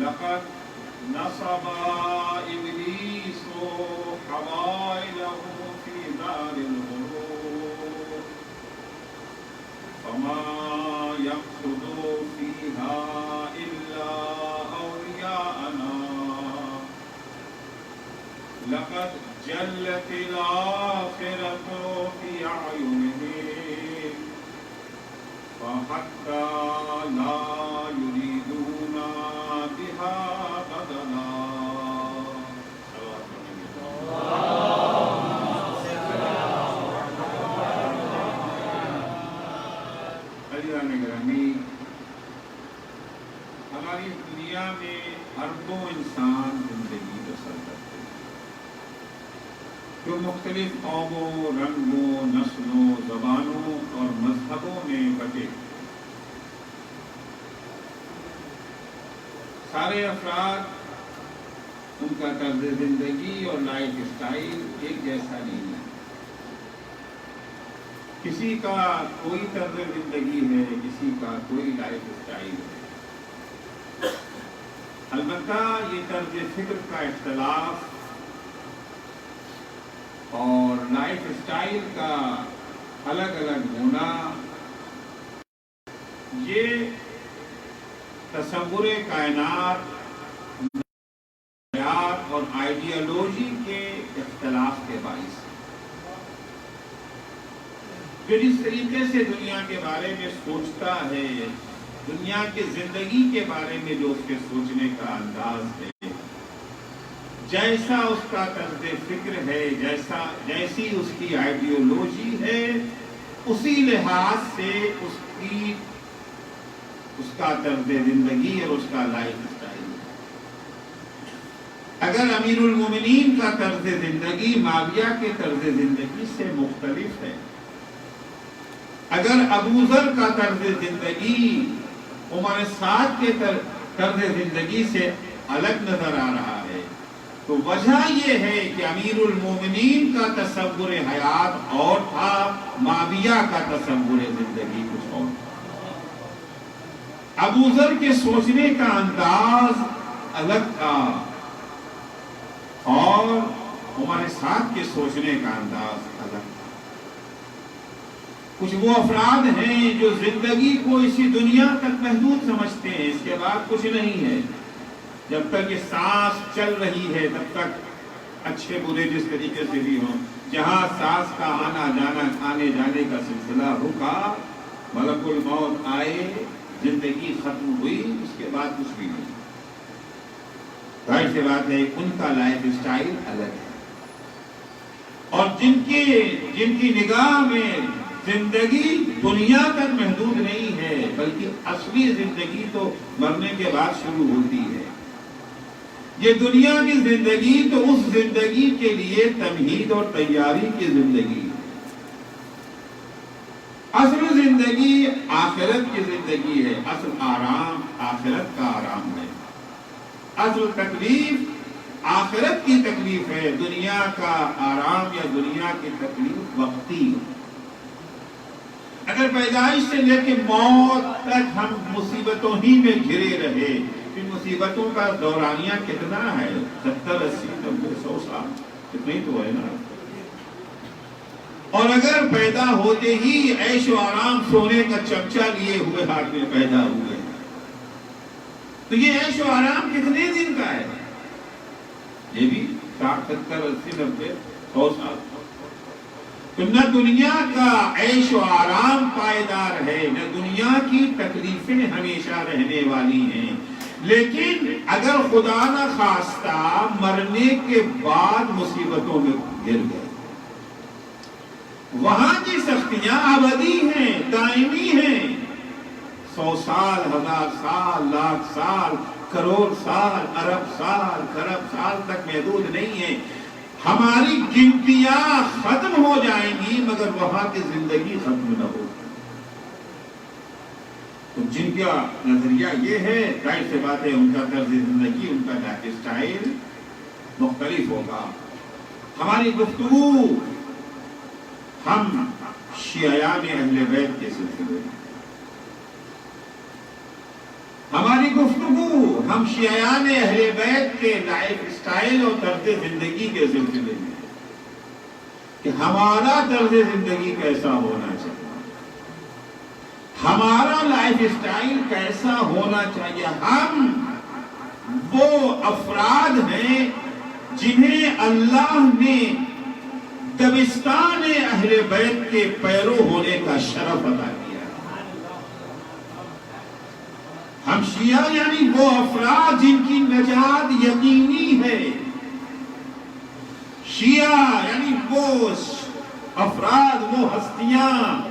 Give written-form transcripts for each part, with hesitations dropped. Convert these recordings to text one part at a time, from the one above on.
لقد نصب إبليس حوائله في دار الغرور فما يقصد فيها إلا أولياءنا لقد جلت الآخرة في أعينهم فحتى لا يريدون بها بدلا. عزیزان گرامی، ہماری دنیا میں اربوں انسان زندگی بسر کرتے ہیں جو مختلف قوموں، رنگوں، نسلوں، زبانوں اور مذہبوں میں بٹے. سارے افراد، ان کا طرز زندگی اور لائف اسٹائل ایک جیسا نہیں ہے. کسی کا کوئی طرز زندگی ہے، کسی کا کوئی لائف اسٹائل ہے. البتہ یہ طرز فکر کا اختلاف اور لائف اسٹائل کا الگ الگ ہونا یہ تصور کائنات اور آئیڈیالوجی کے اختلاف کے باعث ہے. جو جس طریقے سے دنیا کے بارے میں سوچتا ہے، دنیا کی زندگی کے بارے میں جو اس کے سوچنے کا انداز ہے، جیسا اس کا طرز فکر ہے، جیسی اس کی آئیڈیالوجی ہے، اسی لحاظ سے اس کا طرز زندگی اور اس کا لائف اسٹائل ہے. اگر امیر المومنین کا طرز زندگی معاویہ کے طرز زندگی سے مختلف ہے، اگر ابو ذر کا طرز زندگی عمر سعد کے طرز زندگی سے الگ نظر آ رہا ہے، تو وجہ یہ ہے کہ امیر المومنین کا تصور حیات اور تھا، معاویہ کا تصور زندگی کچھ اور تھا. ابو ذر کے سوچنے کا انداز الگ تھا اور عمر سعد کے سوچنے کا انداز الگ تھا. کچھ وہ افراد ہیں جو زندگی کو اسی دنیا تک محدود سمجھتے ہیں، اس کے بعد کچھ نہیں ہے. جب تک یہ سانس چل رہی ہے تب تک اچھے برے جس طریقے سے بھی ہوں، جہاں سانس کا آنا جانا، آنے جانے کا سلسلہ رکا، ملک الموت آئے، زندگی ختم ہوئی، اس کے بعد کچھ بھی نہیں. ظاہر سی بات ہے ان کا لائف اسٹائل الگ ہے. اور جن کی نگاہ میں زندگی دنیا تک محدود نہیں ہے، بلکہ اصلی زندگی تو مرنے کے بعد شروع ہوتی ہے. یہ دنیا کی زندگی تو اس زندگی کے لیے تمہید اور تیاری کی زندگی ہے. اصل زندگی آخرت کی زندگی زندگی ہے، اصل آرام آخرت کا آرام ہے، اصل تکلیف آخرت کی تکلیف ہے، دنیا کا آرام یا دنیا کی تکلیف وقتی ہے۔ اگر پیدائش سے لے کے موت تک ہم مصیبتوں ہی میں گھرے رہے، پھر مصیبتوں کا دورانیہ کتنا ہے؟ 70 80 90 100 سال اتنی تو ہے نا۔ اور اگر پیدا ہوتے ہی عیش و آرام سونے کا چمچہ لیے ہوئے ہاتھ میں پیدا ہوئے تو یہ عیش و آرام کتنے دن کا ہے؟ یہ بھی 60 70 80 90 100 سال۔ تو نہ دنیا کا عیش و آرام پائیدار ہے، نہ دنیا کی تکلیفیں ہمیشہ رہنے والی ہیں۔ لیکن اگر خدا نہ خواستہ مرنے کے بعد مصیبتوں میں گر گئے، وہاں کی سختیاں ابدی ہیں، دائمی ہیں، 100 سال 1000 سال لاکھ سال کروڑ سال ارب سال خرب سال تک محدود نہیں ہیں۔ ہماری گنتیاں ختم ہو جائیں گی مگر وہاں کی زندگی ختم نہ ہو۔ تو جن کا نظریہ یہ ہے، ظاہر سی بات ہے ان کا طرز زندگی، ان کا لائف اسٹائل مختلف ہوگا۔ ہماری گفتگو ہم شیعیان اہل بیت کے سلسلے میں، ہماری گفتگو ہم شیعیان اہل بیت کے لائف اسٹائل اور طرز زندگی کے سلسلے میں، کہ ہمارا طرز زندگی کیسا ہونا چاہیے، ہمارا لائف اسٹائل کیسا ہونا چاہیے۔ ہم وہ افراد ہیں جنہیں اللہ نے دبستان اہل بیت کے پیرو ہونے کا شرف عطا کیا۔ ہم شیعہ یعنی وہ افراد جن کی نجات یقینی ہے، شیعہ یعنی وہ افراد، وہ ہستیاں،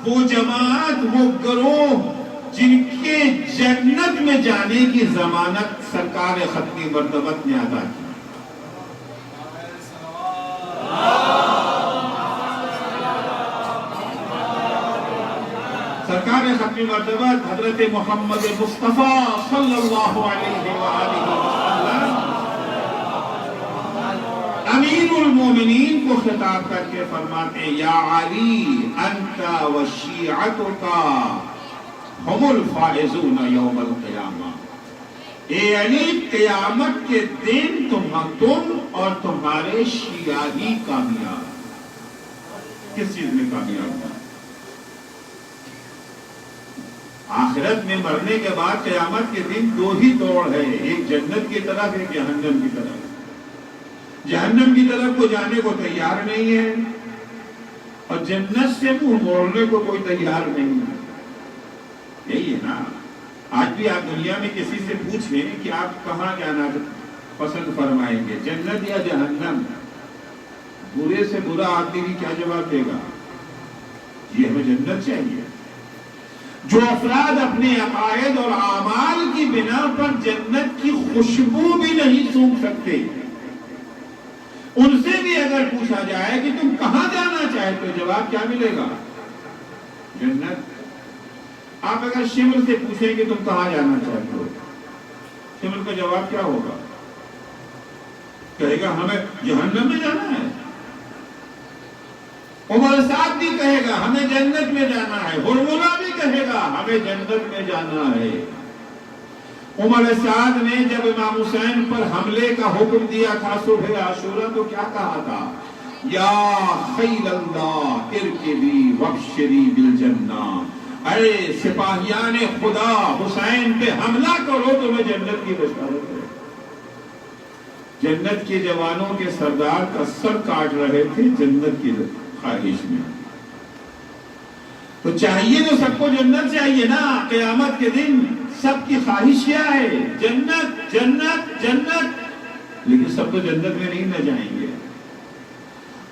وہ جماعت، وہ گروہ جن کے جنت میں جانے کی ضمانت سرکار ختم مرتبت نے عطا کی۔ سرکار ختم مرتبت حضرت محمد مصطفیٰ صلی اللہ علیہ وآلہ وسلم امیر المومنین کو خطاب کر کے فرماتے ہیں، یا علی انت و شیعتک ہم الفائزون یوم القیامہ۔ اے علی، قیامت کے دن تم اور تمہارے شیعہ ہی کامیاب۔ کس چیز میں کامیاب ہے؟ آخرت میں مرنے کے بعد قیامت کے دن دو ہی دوڑ ہے، ایک جنت کی طرف، ایک جہنم کی طرف۔ جہنم کی طرف کو جانے کو تیار نہیں ہے اور جنت سے منہ موڑنے کو کوئی تیار نہیں ہے۔ یہی ہے نا، آج بھی آپ دنیا میں کسی سے پوچھ لیں کہ آپ کہاں جانا پسند فرمائیں گے، جنت یا جہنم؟ برے سے برا آدمی بھی کیا جواب دے گا؟ یہ ہمیں جنت چاہیے۔ جو افراد اپنے عقائد اور اعمال کی بنا پر جنت کی خوشبو بھی نہیں سونگھ سکتے، ان سے بھی اگر پوچھا جائے کہ تم کہاں جانا چاہتے ہو، جواب کیا ملے گا؟ جنت۔ آپ اگر شمر سے پوچھیں کہ تم کہاں جانا چاہتے ہو، شمر کا جواب کیا ہوگا؟ کہے گا ہمیں جہنم میں جانا ہے۔ عمر سعد بھی کہے گا ہمیں جنت میں جانا ہے، ہرملہ بھی کہے گا ہمیں جنت میں جانا ہے۔ عمر سعد نے جب امام حسین پر حملے کا حکم دیا تھا صبح عاشورہ تو کیا کہا تھا؟ یا خیل اللہ ارکبی وابشری بالجنہ، اے سپاہیان خدا حسین پہ حملہ کرو تمہیں جنت کی بشارت ہے۔ جنت کے جوانوں کے سردار کا سر کاٹ رہے تھے جنت کی خواہش میں۔ تو چاہیے تو سب کو جنت چاہیے نا۔ قیامت کے دن سب کی خواہش کیا ہے؟ جنت جنت جنت۔ لیکن سب تو جنت میں نہیں نہ جائیں گے۔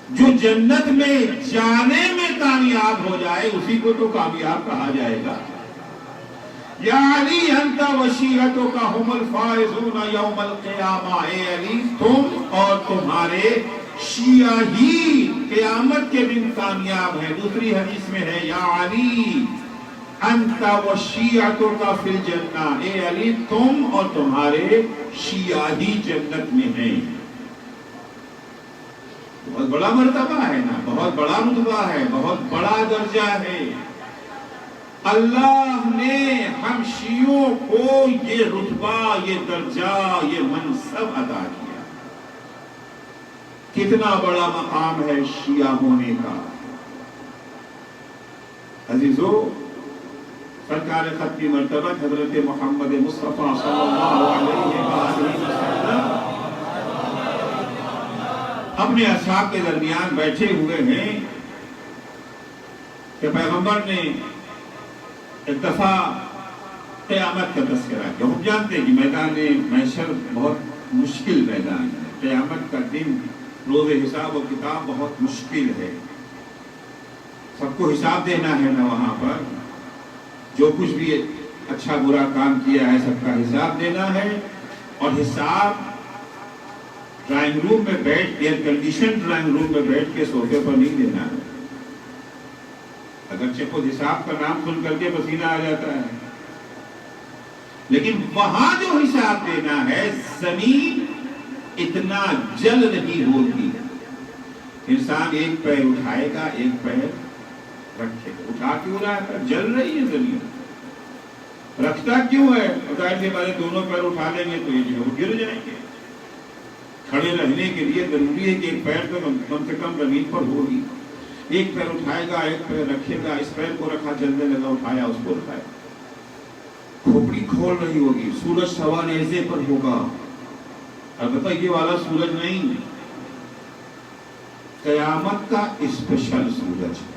جو جنت میں جانے میں کامیاب ہو جائے اسی کو تو کامیاب کہا جائے گا۔ یا علی انت و شیعتک ہم الفائزون یوم القیامہ، اے علی تم اور تمہارے شیعہ ہی قیامت کے دن کامیاب ہے۔ دوسری حدیث میں ہے یا علی انت و شیعتک فی الجنہ، اے علی تم اور تمہارے شیعہ ہی جنت میں ہیں۔ بہت بڑا مرتبہ ہے نا، بہت بڑا رتبہ ہے، بہت بڑا درجہ ہے۔ اللہ نے ہم شیعوں کو یہ رتبہ، یہ درجہ، یہ منصب عطا کیا۔ کتنا بڑا مقام ہے شیعہ ہونے کا۔ عزیزو، سرکار ختم مرتبہ حضرت محمد مصطفیٰ صلی اللہ علیہ وسلم اپنے اصحاب کے درمیان بیٹھے ہوئے ہیں کہ پیغمبر نے ایک دفعہ قیامت کا تذکرہ کیا۔ ہم جانتے ہیں کہ میدان محشر بہت مشکل میدان ہے، قیامت کا دن، روز حساب و کتاب بہت مشکل ہے۔ سب کو حساب دینا ہے نا وہاں پر، جو کچھ بھی اچھا برا کام کیا ہے سب کا حساب دینا ہے، اور حساب ڈرائنگ روم میں بیٹھ، ایئر کنڈیشن ڈرائنگ روم میں بیٹھ کے صوفے پر نہیں دینا ہے۔ اگرچہ خود حساب کا نام سن کر کے پسینہ آ جاتا ہے، لیکن وہاں جو حساب دینا ہے زمین اتنا جل رہی ہوگی، انسان ایک پیر اٹھائے گا ایک پیر رکھے گا، اٹھا کیوں رہا ہے؟ جل رہی ہے زمین، رکھتا کیوں ہے؟ ظاہر سی بات ہے دونوں پیر اٹھا لیں گے تو یہ جو ہے گر جائیں گے۔ کھڑے رہنے کے لیے ضروری ہے کہ ایک پیر تو کم سے کم زمین پر ہوگی، ایک پیر اٹھائے گا ایک پیر رکھے گا، اس پیر کو رکھا جلنے لگا، اٹھایا اس کو رکھایا، کھوپڑی کھول رہی ہوگی، سورج سوا نیزے پر ہوگا، البتہ یہ والا سورج نہیں، قیامت کا اسپیشل سورج ہے،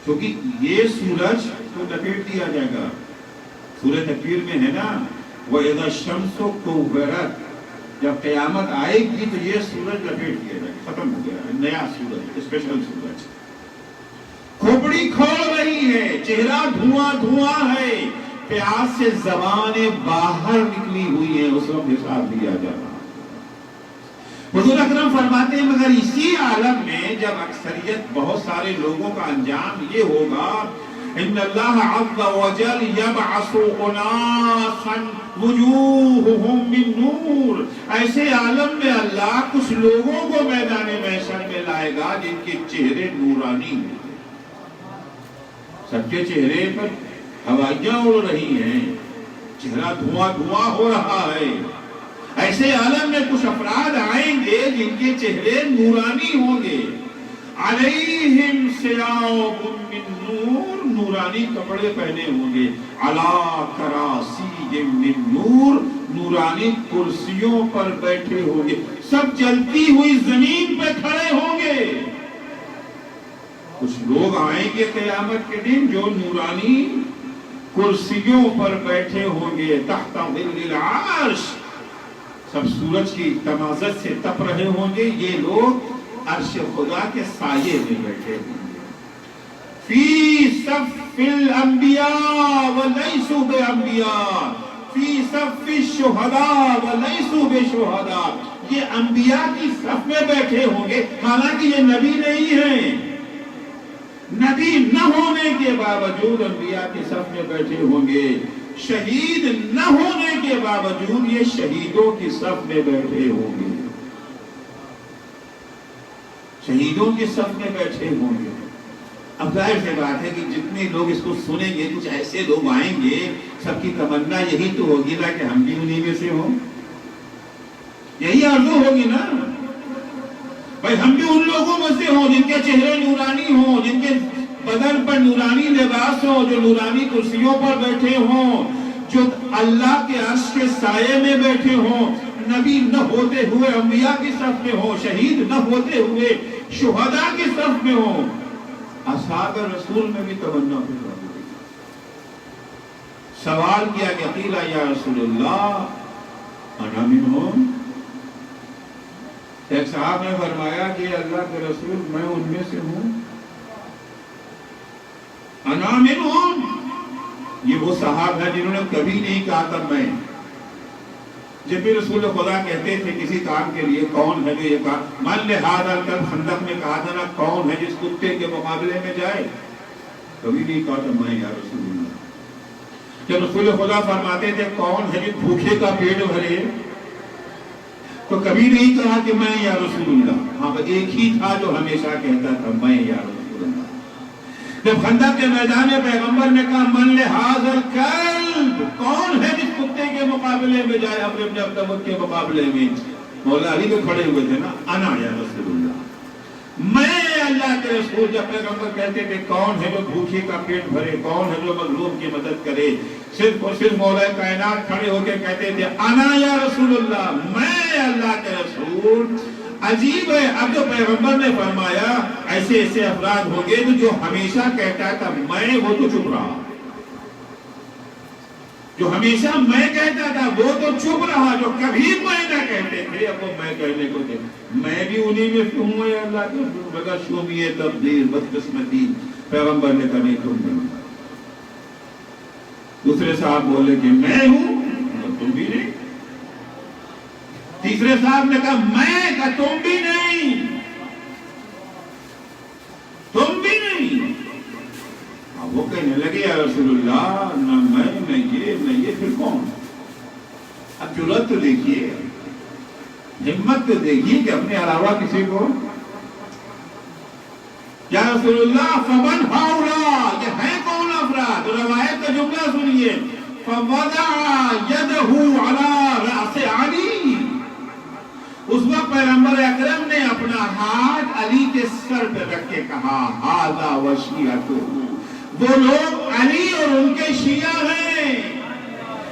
کیونکہ یہ سورج تو لپیٹ دیا جائے گا۔ سورہ تکویر میں ہے نا، وَإِذَا الشَّمْسُ كُوِّرَتْ، جب قیامت آئے گی تو یہ سورج لپیٹ دیا جائے گا، ختم ہو گیا، نیا سورج، اسپیشل سورج۔ کھوپڑی کھول رہی ہے، چہرہ دھواں دھواں ہے، پیاس سے زبانیں باہر نکلی ہوئی ہیں، اس وقت حساب دیا جا رہا۔ حضور اکرم فرماتے ہیں مگر اسی عالم میں جب اکثریت بہت سارے لوگوں کا انجام یہ ہوگا، ان اللہ عز وجل یبعث اناسا وجوہہم من نور، ایسے عالم میں اللہ کچھ لوگوں کو میدان محشر میں لائے گا جن کے چہرے نورانی ہیں، سب کے چہرے پر ہوائیاں اڑ رہی ہیں، چہرہ دھواں دھواں ہو رہا ہے۔ ایسے عالم میں کچھ افراد آئیں گے جن کے چہرے نورانی ہوں گے، علیہم ثیاب من نور، نورانی کپڑے پہنے ہوں گے، علی کراسی من نور، نورانی کرسیوں پر بیٹھے ہوں گے، سب جلتی ہوئی زمین پہ کھڑے ہوں گے۔ کچھ لوگ آئیں گے قیامت کے دن جو نورانی کرسیوں پر بیٹھے ہوں گے، تحت ظل العرش، سب سورج کی تمازت سے تپ رہے ہوں گے، یہ لوگ عرش خدا کے سائے میں بیٹھے ہوں گے۔ فی صف الانبیاء ولیسوا بانبیاء، فی صف الشہداء ولیسوا بشہداء، یہ انبیاء کی صف میں بیٹھے ہوں گے، حالانکہ یہ نبی نہیں ہیں، نبی نہ ہونے کے باوجود انبیاء کی صف میں بیٹھے ہوں گے، شہید نہ ہونے کے باوجود یہ شہیدوں کی صف میں بیٹھے ہوں گے، شہیدوں کی صف میں بیٹھے ہوں گے۔ اب ظاہر سی بات ہے کہ جتنے لوگ اس کو سنیں گے کچھ ایسے لوگ آئیں گے، سب کی تمنا یہی تو ہوگی نا کہ ہم بھی انہی میں سے ہوں، یہی آرزو ہوگی نا بھائی، ہم بھی ان لوگوں میں سے ہوں جن کے چہرے نورانی ہوں، جن کے بدن پر نورانی لباس ہو، جو نورانی کرسیوں پر بیٹھے ہوں، جو اللہ کے عرش کے سائے میں بیٹھے ہوں، نبی نہ ہوتے ہوئے انبیاء کی صف میں ہوں، شہید نہ ہوتے ہوئے شہداء کی صف میں ہوں۔ اصحاب رسول میں بھی تمنا پیدا ہوئی، سوال کیا کہ قیل یا رسول اللہ انا منہم، ایک صاحب نے فرمایا کہ اللہ کے رسول میں ان میں سے ہوں، انا منہم، یہ وہ صحاب ہیں جنہوں نے کبھی نہیں کہا تھا میں، جب بھی رسول خدا کہتے تھے کسی کام کے لیے کون ہے جو یہ کام، مان لہٰذا کل خندق میں کہا تھا نا کون ہے جس کتے کے مقابلے میں جائے، کبھی نہیں کہا تھا میں یا رسول اللہ. جب رسول خدا فرماتے تھے کون ہے جو بھوکے کا پیٹ بھرے، تو کبھی نہیں کہا کہ میں یا رسول اللہ. ہاں ایک ہی تھا جو ہمیشہ کہتا تھا میں یا رسول اللہ. جب خندق کے میدان میں پیغمبر نے کہا من لہذا الکلب، کون ہے جس کتے کے مقابلے میں جائے اپنے عبد المطلب کے مقابلے میں، مولا علی تو کھڑے ہوئے تھے نا، انا یا رسول اللہ، میں اللہ کے رسول. جب پیغمبر کہتے تھے کون ہے جو بھوکے کا پیٹ بھرے، کون ہے جو مظلوم کی مدد کرے، صرف اور صرف مولا کائنات کھڑے ہو کے کہتے تھے انا یا رسول اللہ، میں اللہ کے رسول. عجیب ہے، اب جو پیغمبر نے فرمایا ایسے ایسے افراد ہوں گے جو ہمیشہ کہتا تھا میں، وہ تو چپ رہا. جو ہمیشہ میں کہتا تھا وہ تو چپ رہا، جو کبھی میں نہ کہتے تھے اب وہ میں کہنے کو تھے. میں بھی انہی میں سے ہوں یا اللہ کے بغیر شومی تبدیل بدقسمتی. پیغمبر نے کہا نہیں تم نہیں. دوسرے صاحب بولے کہ میں ہوں، تم بھی نہیں. تیسرے صاحب نے کہا میں، کہا تم بھی نہیں، تم بھی نہیں. وہ کہنے لگے یا رسول اللہ نہ میں نہ یہ پھر کون؟ اب جرأت تو دیکھیے، ہمت تو دیکھیے کہ اپنے علاوہ کسی کو. یا رسول اللہ فمن ہؤلاء، یہ ہیں کون افراد؟ روایت کا جملہ سنیے، فوضع یدہ علی رأس علی. اس وقت پیغمبر اکرم نے اپنا ہاتھ علی کے سر پہ رکھ کے کہا ھذا وشیعتہ، وہ لوگ علی اور ان کے شیعہ ہیں.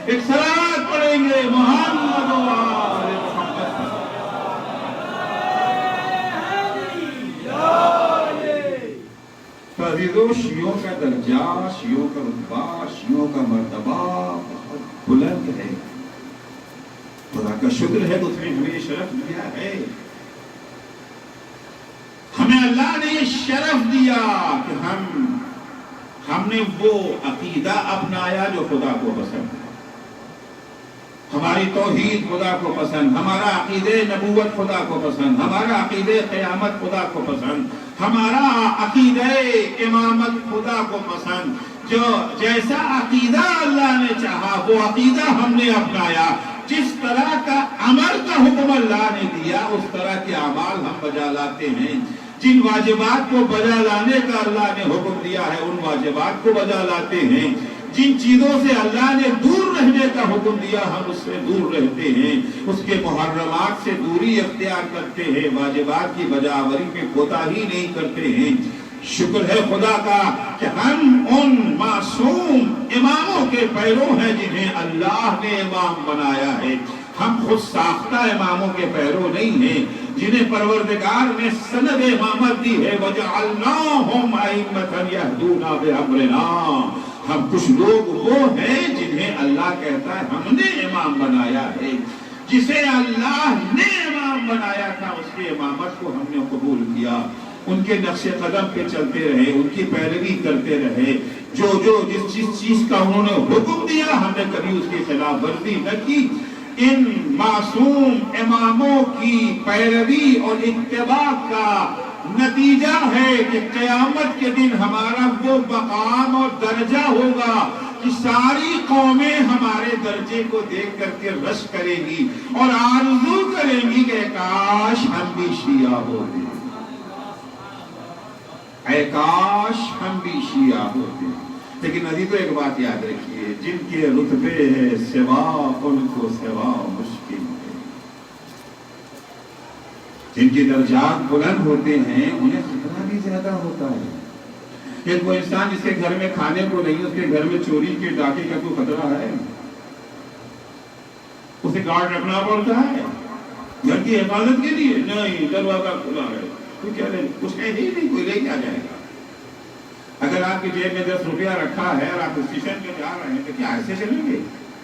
ایک صلوات پڑھیں گے محمد و آل محمد. عزیزو، شیعوں کا درجہ، شیعوں کا رتبہ، شیعوں کا مرتبہ بہت بلند ہے. خدا کا شکر ہے اس نے ہمیں شرف دیا ہے. ہمیں اللہ نے یہ شرف دیا کہ ہم نے وہ عقیدہ اپنایا جو خدا کو پسند ہے. ہماری توحید خدا کو پسند، ہمارا عقیدہ نبوت خدا کو پسند، ہمارا عقیدہ قیامت خدا کو پسند، ہمارا عقیدہ امامت خدا کو پسند. جو جیسا عقیدہ اللہ نے چاہا وہ عقیدہ ہم نے اپنایا. جس طرح کا عمل کا حکم اللہ نے دیا اس طرح کے اعمال ہم بجا لاتے ہیں. جن واجبات کو بجا لانے کا اللہ نے حکم دیا ہے ان واجبات کو بجا لاتے ہیں. جن چیزوں سے اللہ نے دور رہنے کا حکم دیا ہم اس سے دور رہتے ہیں. اس کے محرمات سے دوری اختیار کرتے ہیں. واجبات کی بجاوری میں کوتاہی نہیں کرتے ہیں. شکر ہے خدا کا کہ ہم ان معصوم اماموں کے پیرو ہیں جنہیں اللہ نے امام بنایا ہے. ہم خود ساختہ اماموں کے پیرو نہیں ہیں جنہیں پروردگار نے سند امامت دی ہے. وَجَعَلْنَاهُمْ أَئِمَّةً يَهْدُونَ بِأَمْرِنَا. ہم کچھ لوگ وہ ہیں جنہیں اللہ کہتا ہے ہم نے امام بنایا ہے. جسے اللہ نے امام بنایا تھا اس کی امامت کو ہم نے قبول کیا. ان کے نقش قدم پہ چلتے رہے، ان کی پیروی کرتے رہے. جو جس چیز کا انہوں نے حکم دیا ہم نے کبھی اس کی خلاف ورزی نہ کی. ان معصوم اماموں کی پیروی اور اتباع کا نتیجہ ہے کہ قیامت کے دن ہمارا وہ مقام اور درجہ ہوگا کہ ساری قومیں ہمارے درجے کو دیکھ کر کے رش کریں گی اور آرزو کریں گی کہ کاش ہم بھی شیعہ ہوتے، اے کاش ہم بھی شیعہ ہوتے. لیکن ابھی تو ایک بات یاد رکھیے، جن کے رتبے ہے سوا ان کو سوا مشکل ہے. جن کے درجات بلند ہوتے ہیں انہیں خطرہ بھی زیادہ ہوتا ہے. ایک وہ انسان جس کے گھر میں کھانے کو نہیں، اس کے گھر میں چوری کے ڈاکے کا کوئی خطرہ ہے؟ اسے گارڈ رکھنا پڑتا ہے گھر کی حفاظت کے لیے. نہیں، دروازہ کھلا ہے، کوئی کیا لے، کچھ ہے ہی نہیں، کوئی لے کے آ جائے گا. اگر آپ کی جیب میں 10 روپیہ رکھا ہے اور آپ اسٹیشن میں جا رہے ہیں تو کیا ایسے چلیں گے؟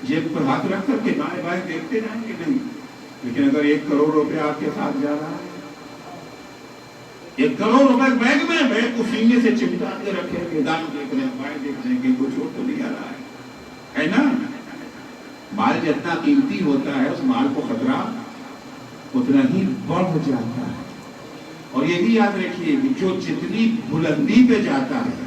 جیب پر ہاتھ رکھ کر کے دائیں بائیں دیکھتے جائیں گے؟ نہیں. لیکن اگر 1 کروڑ روپیہ آپ کے ساتھ جا رہا ہے، 1 کروڑ روپے بیگ میں، بیگ کو سینے سے چمٹا کے رکھیں گے، دائیں دیکھ رہے ہیں، بائیں دیکھ رہے ہیں کہ کوئی چوٹ تو نہیں آ رہا ہے نا. مال جتنا قیمتی ہوتا ہے اس مال کو خطرہ اتنا ہی بڑھ جاتا ہے. اور یہ بھی یاد رکھیے کہ جو جتنی بلندی پہ جاتا ہے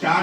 4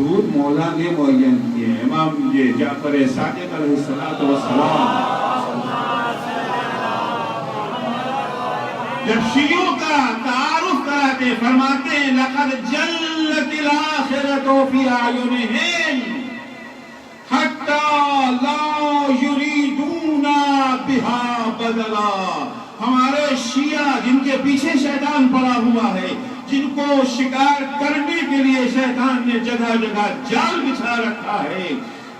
سرود مولا نے معین کیے ہیں. امام جعفر صادق علیہ السلام جب شیعوں کا تعارف کراتے فرماتے ہیں لقد جلت الآخرۃ فی اعینہم حتی لا یریدون بہا بدلا. ہمارے شیعہ جن کے پیچھے شیطان پڑا ہوا ہے, جن کو شکار کرنے کے لیے شیطان نے جگہ جگہ جال بچھا رکھا ہے,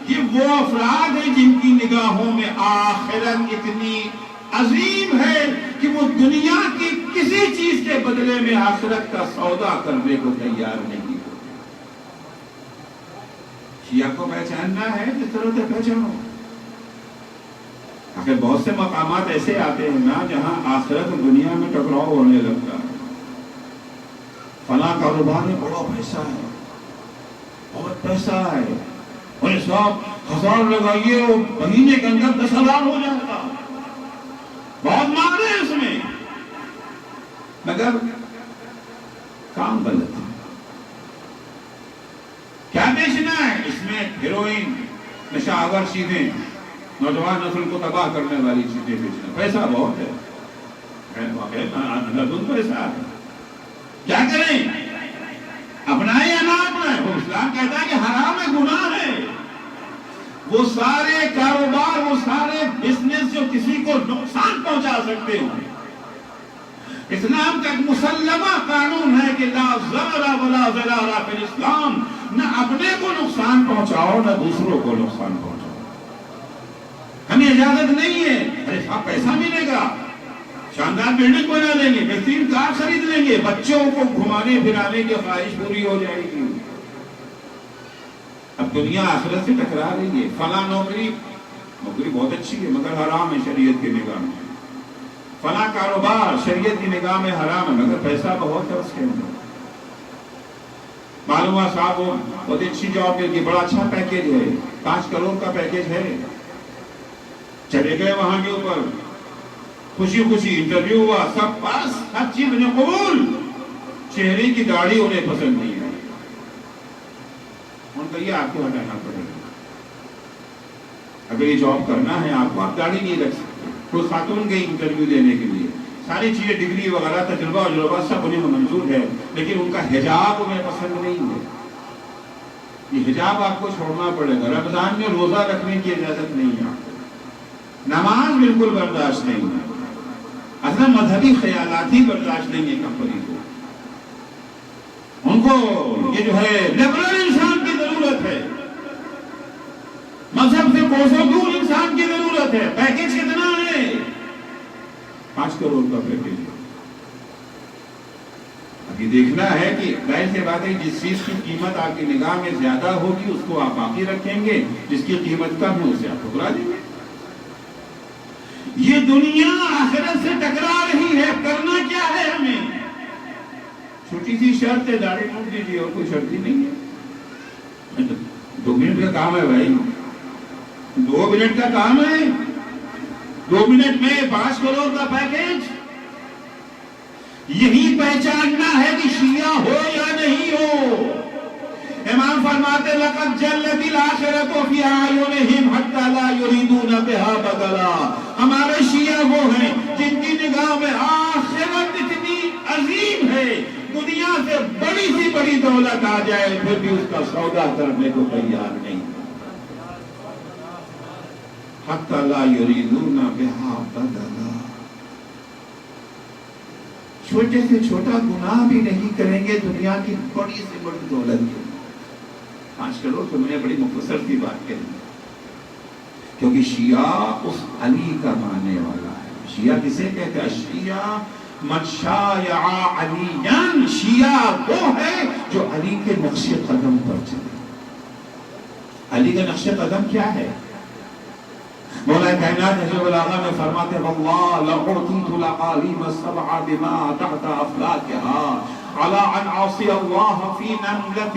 یہ وہ افراد ہیں جن کی نگاہوں میں آخرت اتنی عظیم ہے کہ وہ دنیا کی کسی چیز کے بدلے میں آخرت کا سودا کرنے کو تیار نہیں ہوتے. شیعہ کو پہچاننا ہے جس طرح سے پہچانو. آخر بہت سے مقامات ایسے آتے ہیں نا جہاں آخرت دنیا میں ٹکراؤ ہونے لگتا ہے. فلاں کاروبار میں بڑا پیسہ ہے, بہت پیسہ ہے, اور سب 1000 لگائیے وہ مہینے کے اندر 10,000 ہو جائے گا, بہت مار ہے اس میں, مگر کام غلط ہے. کیا بیچنا ہے اس میں؟ ہیروئن, نشہ آور چیزیں, نوجوان نسل کو تباہ کرنے والی چیزیں بیچنا. پیسہ بہت ہے, پیسہ ہے. کیا کریں؟ اپنائیں یا نہ اپنائیں؟ وہ اسلام کہتا ہے کہ حرام ہے, گناہ ہے. وہ سارے کاروبار, وہ سارے بزنس جو کسی کو نقصان پہنچا سکتے ہوں. اسلام کا ایک مسلمہ قانون ہے کہ لا ضرر ولا ضرار فی الاسلام. نہ اپنے کو نقصان پہنچاؤ نہ دوسروں کو نقصان پہنچاؤ. ہمیں اجازت نہیں ہے. ارے صاحب پیسہ ملے گا, شاندار بلڈنگ بنا لیں گے, بہترین کار خرید لیں گے, بچوں کو گھمانے پھرانے کی خواہش پوری ہو جائے گی. اب دنیا آخرت سے ٹکرا رہی ہے. فلاں نوکری بہت اچھی ہے مگر حرام ہے شریعت کی نگاہ میں. فلاں کاروبار شریعت کی نگاہ میں حرام ہے مگر پیسہ بہت ہے اس کے اندر. معلوم ہوا صاحب وہ بہت اچھی جاب مل گئی, بڑا اچھا پیکیج ہے, 5 کروڑ کا پیکیج ہے. چلے گئے وہاں کے اوپر, خوشی خوشی انٹرویو ہوا, سب پاس, ہر چیز انہیں قبول. چہرے کی داڑھی انہیں پسند نہیں ہے. ان کا یہ آپ کو ہٹانا پڑے گا. اگر یہ جاب کرنا ہے آپ کو, آپ داڑھی نہیں رکھ سکتے. کوئی خاتون گئی انٹرویو دینے کے لیے, ساری چیزیں ڈگری وغیرہ تجربہ سب انہیں منظور ہے, لیکن ان کا حجاب انہیں پسند نہیں ہے. یہ حجاب آپ کو چھوڑنا پڑے گا. رمضان میں روزہ رکھنے کی اجازت نہیں ہے آپ کو, نماز بالکل برداشت نہیں ہے, اصلا مذہبی خیالات ہی برداشت نہیں ہے کمپنی کو. ان کو یہ جو ہے لبرل انسان کی ضرورت ہے, مذہب سے کوسوں دور انسان کی ضرورت ہے. پیکیج کتنا ہے؟ 5 کروڑ کا پیکیج ہے. ابھی دیکھنا ہے کہ ظاہر سی بات ہے جس چیز کی قیمت آپ کی نگاہ میں زیادہ ہوگی اس کو آپ باقی رکھیں گے, جس کی قیمت کم ہے اسے آپ ٹھکرا دیں گے. یہ دنیا آخرت سے ٹکرا رہی ہے, کرنا کیا ہے ہمیں؟ چھوٹی سی شرط ہے, داڑھی موڑ دیجیے, اور کوئی شرط ہی نہیں ہے. 2 منٹ کا کام ہے بھائی, 2 منٹ کا کام ہے. 2 منٹ میں 5 کروڑ کا پیکیج. یہی پہچاننا ہے کہ شیعہ ہو یا نہیں ہو. امام فرماتے لقد جلت الآخرۃ فی اعینہم حتی لا یریدون بہا بدلا. ہمارے شیعہ وہ ہیں جن کی نگاہ میں آخرت اتنی عظیم ہے, دنیا سے بڑی سی بڑی دولت آ جائے پھر بھی اس کا سودا کرنے کو تیار نہیں. حتی لا یریدون بہا بدلا. چھوٹے سے چھوٹا گناہ بھی نہیں کریں گے دنیا کی بڑی سے بڑی دولت کے. 5 کروڑ تو میں نے بڑی مختصر سی بات کہی, کیونکہ شیعہ اس علی کا ماننے والا ہے. شیعہ کسے کہتے ہیں؟ شیعہ من شایع علیاً. شیعہ وہ ہے جو علی کے نقش قدم پر چلے. علی کا نقش قدم کیا ہے؟ مولا کائنات حضرت العظم میں فرماتے ہیں واللہ لأعطیت العالم السبع بما تحت افلاکها على ان عاصي الله في نملة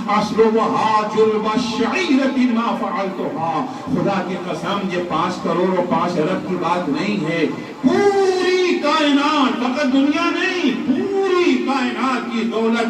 اصلها جلب الشعيرة ما فعلتها. خدا کی قسم یہ 5 کروڑ اور 5 ارب کی بات نہیں ہے. پوری کائنات, فقط دنیا نہیں, پوری کائنات کی دولت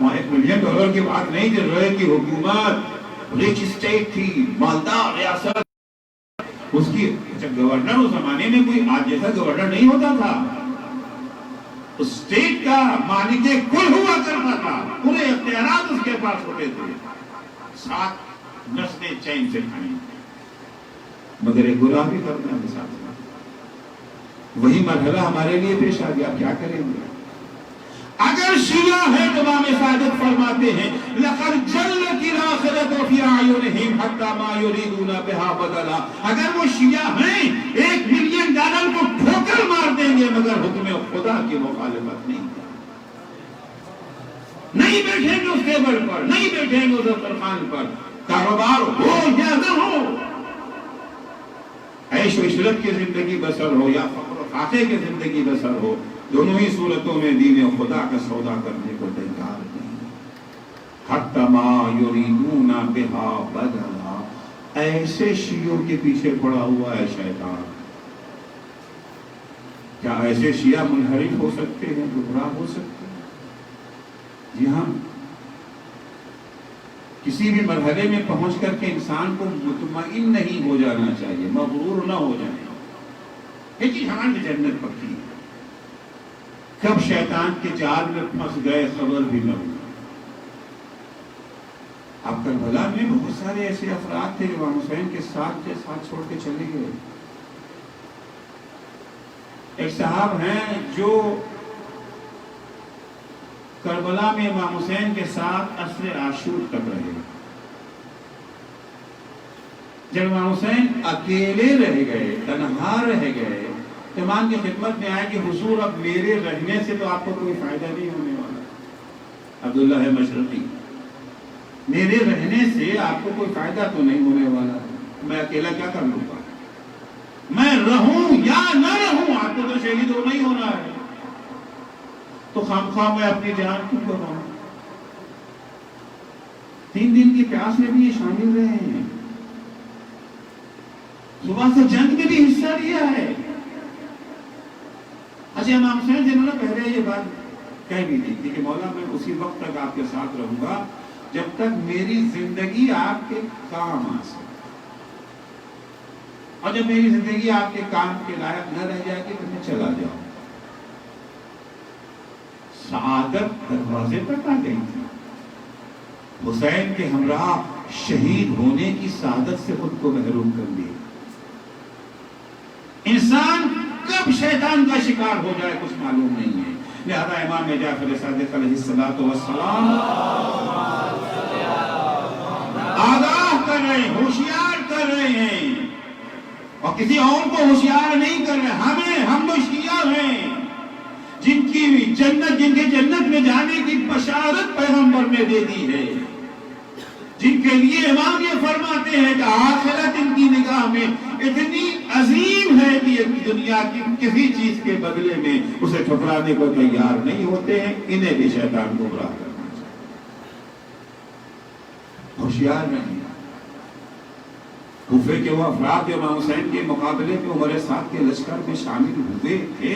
وہاں $1 ملین کی بات نہیں کہ روئے کی حکومت ریچ اسٹیٹ تھی، مالدار ریاست، اس کی گورنر اس زمانے میں کوئی آج جیسا گورنر نہیں ہوتا تھا، اسٹیٹ کا مالک کل ہوا کرتا تھا، پورے اختیارات اس کے پاس ہوتے تھے، 7 نسلیں چین سے کھائیں، مگر ایک گناہ بھی کرنا ہے ساتھ ساتھ۔ وہی مرحلہ ہمارے لیے پیش آ گیا، کیا کریں گے؟ اگر شیعہ ہے تو امام صادق فرماتے ہیں لَقَدْ جَلَّتِ الْآخِرَةُ فِي أَعْيُنِهِمْ حَتَّى مَا يُرِيدُونَ بِهَا بَدَلًا، اگر وہ شیعہ ہیں $1 ملین کو ٹھوکر مار دیں گے مگر حکم خدا کی مخالفت نہیں کریں، نہیں بیٹھیں گے اس ٹیبل پر، نہیں بیٹھیں گے اس دسترخوان پر، کاروبار ہو یا نہ ہو، عیش و عشرت کی زندگی بسر ہو یا فقر و فاقے کی زندگی بسر ہو، دونوں ہی صورتوں میں دین خدا کا سودا کرنے کو تیار نہیں۔ حتی ما یریدون بہا بدلا، ایسے شیعوں کے پیچھے پڑا ہوا ہے شیطان۔ کیا ایسے شیعہ منحرف ہو سکتے ہیں، گمراہ ہو سکتے ہیں؟ جی ہاں، کسی بھی مرحلے میں پہنچ کر کے انسان کو مطمئن نہیں ہو جانا چاہیے، مغرور نہ ہو جائے، یہ چیز ہماری جنت پکی ہے، کب شیطان کے جال میں پھنس گئے خبر بھی نہ ہوئی۔ اب کربلا میں بہت سارے ایسے افراد تھے جو امام حسین کے ساتھ چھوڑ کے چلے گئے۔ ایک صاحب ہیں جو کربلا میں امام حسین کے ساتھ عصر عاشور تک رہے، جب امام حسین اکیلے رہ گئے، تنہا رہ گئے، امام کی خدمت میں آئے کہ حضور اب میرے رہنے سے تو آپ کو کوئی فائدہ نہیں ہونے والا، عبداللہ ہے مشرقی، میرے رہنے سے آپ کو کوئی فائدہ تو نہیں ہونے والا، میں اکیلا کیا کر لوں گا، میں رہوں یا نہ رہوں آپ کو تو شہید ہونا ہی ہونا ہے، تو خواہ میں اپنی جان کیوں گواؤں۔ 3 دن کی پیاس میں بھی یہ شامل رہے ہیں، صبح سے جنگ میں بھی حصہ لیا ہے۔ اچھا امام حسین جنہوں نے پہلے یہ بات کہہ بھی دی تھی کہ مولا میں اسی وقت تک آپ کے ساتھ رہوں گا جب تک میری زندگی آپ کے کام آ سکے، اور جب میری زندگی آپ کے کام کے لائق نہ رہ جائے گی تو میں چلا جاؤں۔ سعادت دروازے تک آ گئی تھی، حسین کے ہمراہ شہید ہونے کی سعادت سے خود کو محروم کر دیا۔ انسان کب شیطان کا شکار ہو جائے کچھ معلوم نہیں ہے، لہذا امام جعفر صادق علیہ السلام آگاہ کر رہے ہیں، ہوشیار کر رہے ہیں، اور کسی اور کو ہوشیار نہیں کر رہے، ہم تو شیعہ ہیں جن کی جنت میں جانے کی بشارت پیغمبر نے دے دی ہے، جن کے لیے امام یہ فرماتے ہیں کہ آخرت ان کی نگاہ میں اتنی عظیم ہے کہ دنیا کی کسی چیز کے بدلے میں اسے ٹھکرانے کو تیار نہیں ہوتے ہیں، انہیں بھی شیطان گمراہ کرنا چاہیے، ہوشیار نہیں۔ کوفے کے وہ افراد جو امام حسین کے مقابلے میں عمر سعد کے لشکر میں شامل ہوئے تھے،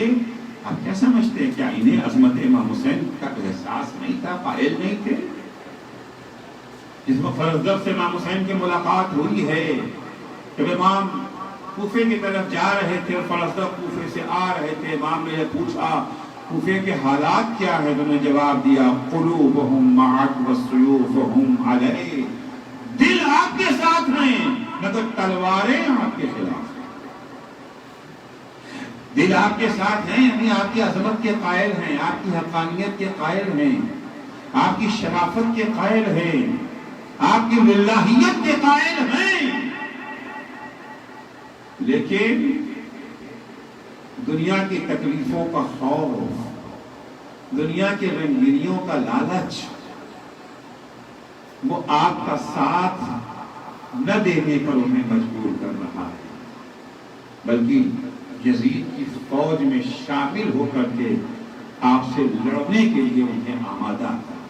آپ کیا سمجھتے ہیں، کیا انہیں عظمت امام حسین کا احساس نہیں تھا، قائل نہیں تھے؟ جس میں فرزدق سے امام حسین کی ملاقات ہوئی ہے، جب امام کوفے کی طرف جا رہے تھے اور فرزدق کوفے سے آ رہے تھے، امام نے پوچھا کوفے کے حالات کیا ہے، انہوں نے جواب دیا قلوبہم معک والسیوفہم علیہ، دل آپ کے ساتھ ہیں مگر تلواریں آپ کے خلاف ہیں۔ دل آپ کے ساتھ ہیں یعنی آپ کی عظمت کے قائل ہیں، آپ کی حقانیت کے قائل ہیں، آپ کی شرافت کے قائل ہیں، آپ کی للہیت کے قائل ہیں، لیکن دنیا کی تکلیفوں کا خوف، دنیا کے رنگینیوں کا لالچ، وہ آپ کا ساتھ نہ دینے پر انہیں مجبور کر رہا ہے، بلکہ یزید کی فوج میں شامل ہو کر کے آپ سے لڑنے کے لیے انہیں آمادہ کر۔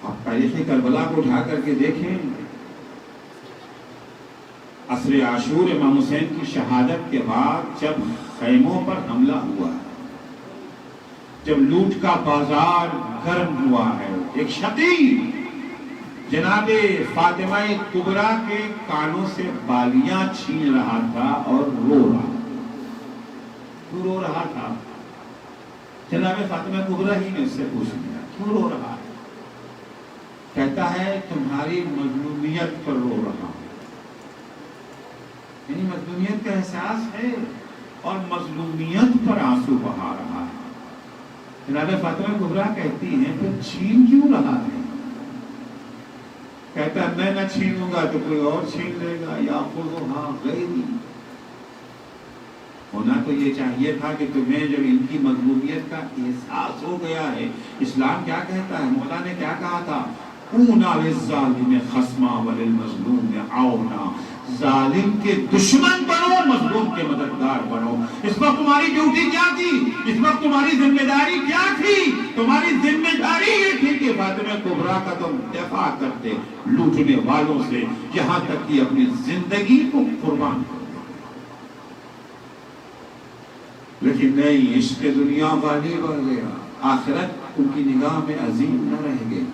آپ تاریخ کربلا کو اٹھا کر کے دیکھیں، عصر عاشور امام حسین کی شہادت کے بعد جب خیموں پر حملہ ہوا، جب لوٹ کا بازار گرم ہوا ہے، ایک شقی جناب فاطمہ کبریٰ کے کانوں سے بالیاں چھین رہا تھا اور رو رہا تھا۔ جناب فاطمہ کبریٰ ہی نے اس سے پوچھ لیا کیوں رو رہا ہے؟ کہتا ہے تمہاری مظلومیت پر رو رہا ہوں، یعنی مظلومیت کا احساس ہے اور مظلومیت پر آنسو بہا رہا ہے۔ جناب فاطمہ کبریٰ کہتی ہیں پھر چھین کیوں رہا ہے؟ کہتا ہے میں نہ چھینوں گا تو کوئی اور چھین لے گا، یا خذھا غیری۔ ہونا تو یہ چاہیے تھا کہ تمہیں جب ان کی مظلومیت کا احساس ہو گیا ہے، اسلام کیا کہتا ہے، مولا نے کیا کہا تھا، کونا للظالم خصما وللمظلوم عونا، ظالم کے دشمن بنو، مظلوم کے مددگار بنو۔ اس وقت تمہاری ڈیوٹی کیا تھی؟ اس وقت تمہاری ذمہ داری کیا تھی؟ تمہاری ذمہ داری یہ تھی کہ فاطمہ کبریٰ کا تم دفاع کرتے لوٹنے والوں سے، یہاں تک کہ اپنی زندگی کو قربان کر۔ لیکن نہیں، عشق دنیا غالب آ گیا، آخرت ان کی نگاہ میں عظیم نہ رہ گئی۔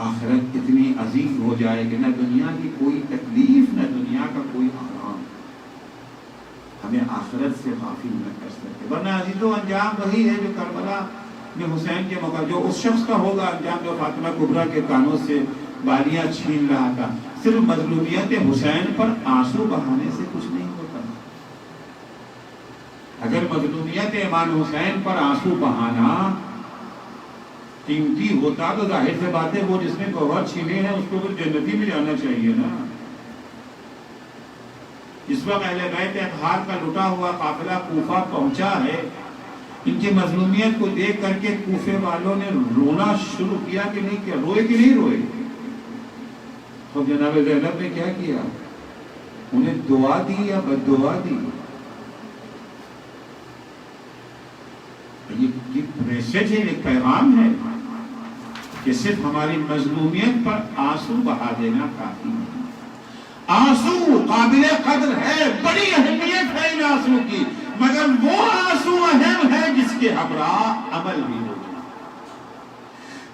آخرت اتنی عظیم ہو جائے کہ نہ دنیا کی کوئی تکلیف، نہ دنیا کا کوئی آرام ہمیں آخرت سے غافل نہ کر سکے۔ ورنہ عزیزو انجام وہی ہے جو کربلا میں حسین کے موقع جو اس شخص کا ہوگا انجام جو فاطمہ کبریٰ کے کانوں سے بالیاں چھین رہا تھا۔ صرف مظلومیت حسین پر آنسو بہانے سے کچھ نہیں ہوتا۔ اگر مظلومیت امام حسین پر آنسو بہانا قیمتی ہوتا تو ظاہر سے بات ہے وہ جس نے گوہر چھینے ہیں اس کو پھر جنتی میں جانا چاہیے نا۔ اس وقت اہل بیت اطہار کا لٹا ہوا قافلہ کوفہ پہنچا ہے، ان کی مظلومیت کو دیکھ کر کے کوفے والوں نے رونا شروع کیا کہ نہیں کیا، روئے کہ نہیں روئے؟ تو جناب زینب نے کیا کیا؟ انہیں دعا دی یا بد دعا دی؟ یہ میسج ہے، ایک پیغام ہے کہ صرف ہماری مظلومیت پر آنسو بہا دینا کافی نہیں۔ آنسو قابل قدر ہے، بڑی اہمیت ہے ان آنسو کی، مگر وہ آنسو اہم ہے جس کے ہمراہ عمل بھی ہو۔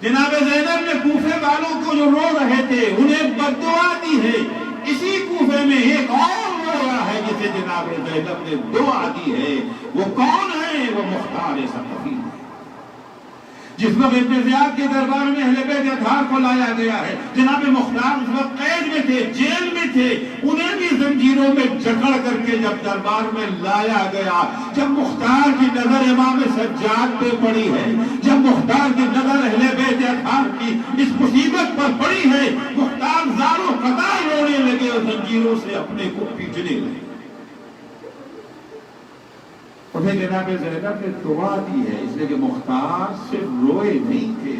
جناب زینب نے کوفے والوں کو جو رو رہے تھے انہیں بد دعا دی ہے، اسی کوفے میں ایک اور رو رہا ہے جسے جناب زینب نے دعا دی ہے۔ وہ کون ہے؟ وہ مختار ثقفی ہے۔ جس وقت ابن زیاد کے دربار میں اہل بیت اطہار کو لایا گیا ہے، جناب مختار اس وقت قید میں تھے، جیل میں تھے، انہیں بھی زنجیروں میں جکڑ کر کے جب دربار میں لایا گیا، جب مختار کی نظر امام سجاد پہ پڑی ہے، جب مختار کی نظر اہل بیت اطہار کی اس مصیبت پر پڑی ہے، مختار زار و قطار رونے لگے اور زنجیروں سے اپنے کو پیٹنے لگے۔ انہیں جناب زینب نے دعا دی ہے، اس لیے کہ مختار صرف روئے نہیں تھے،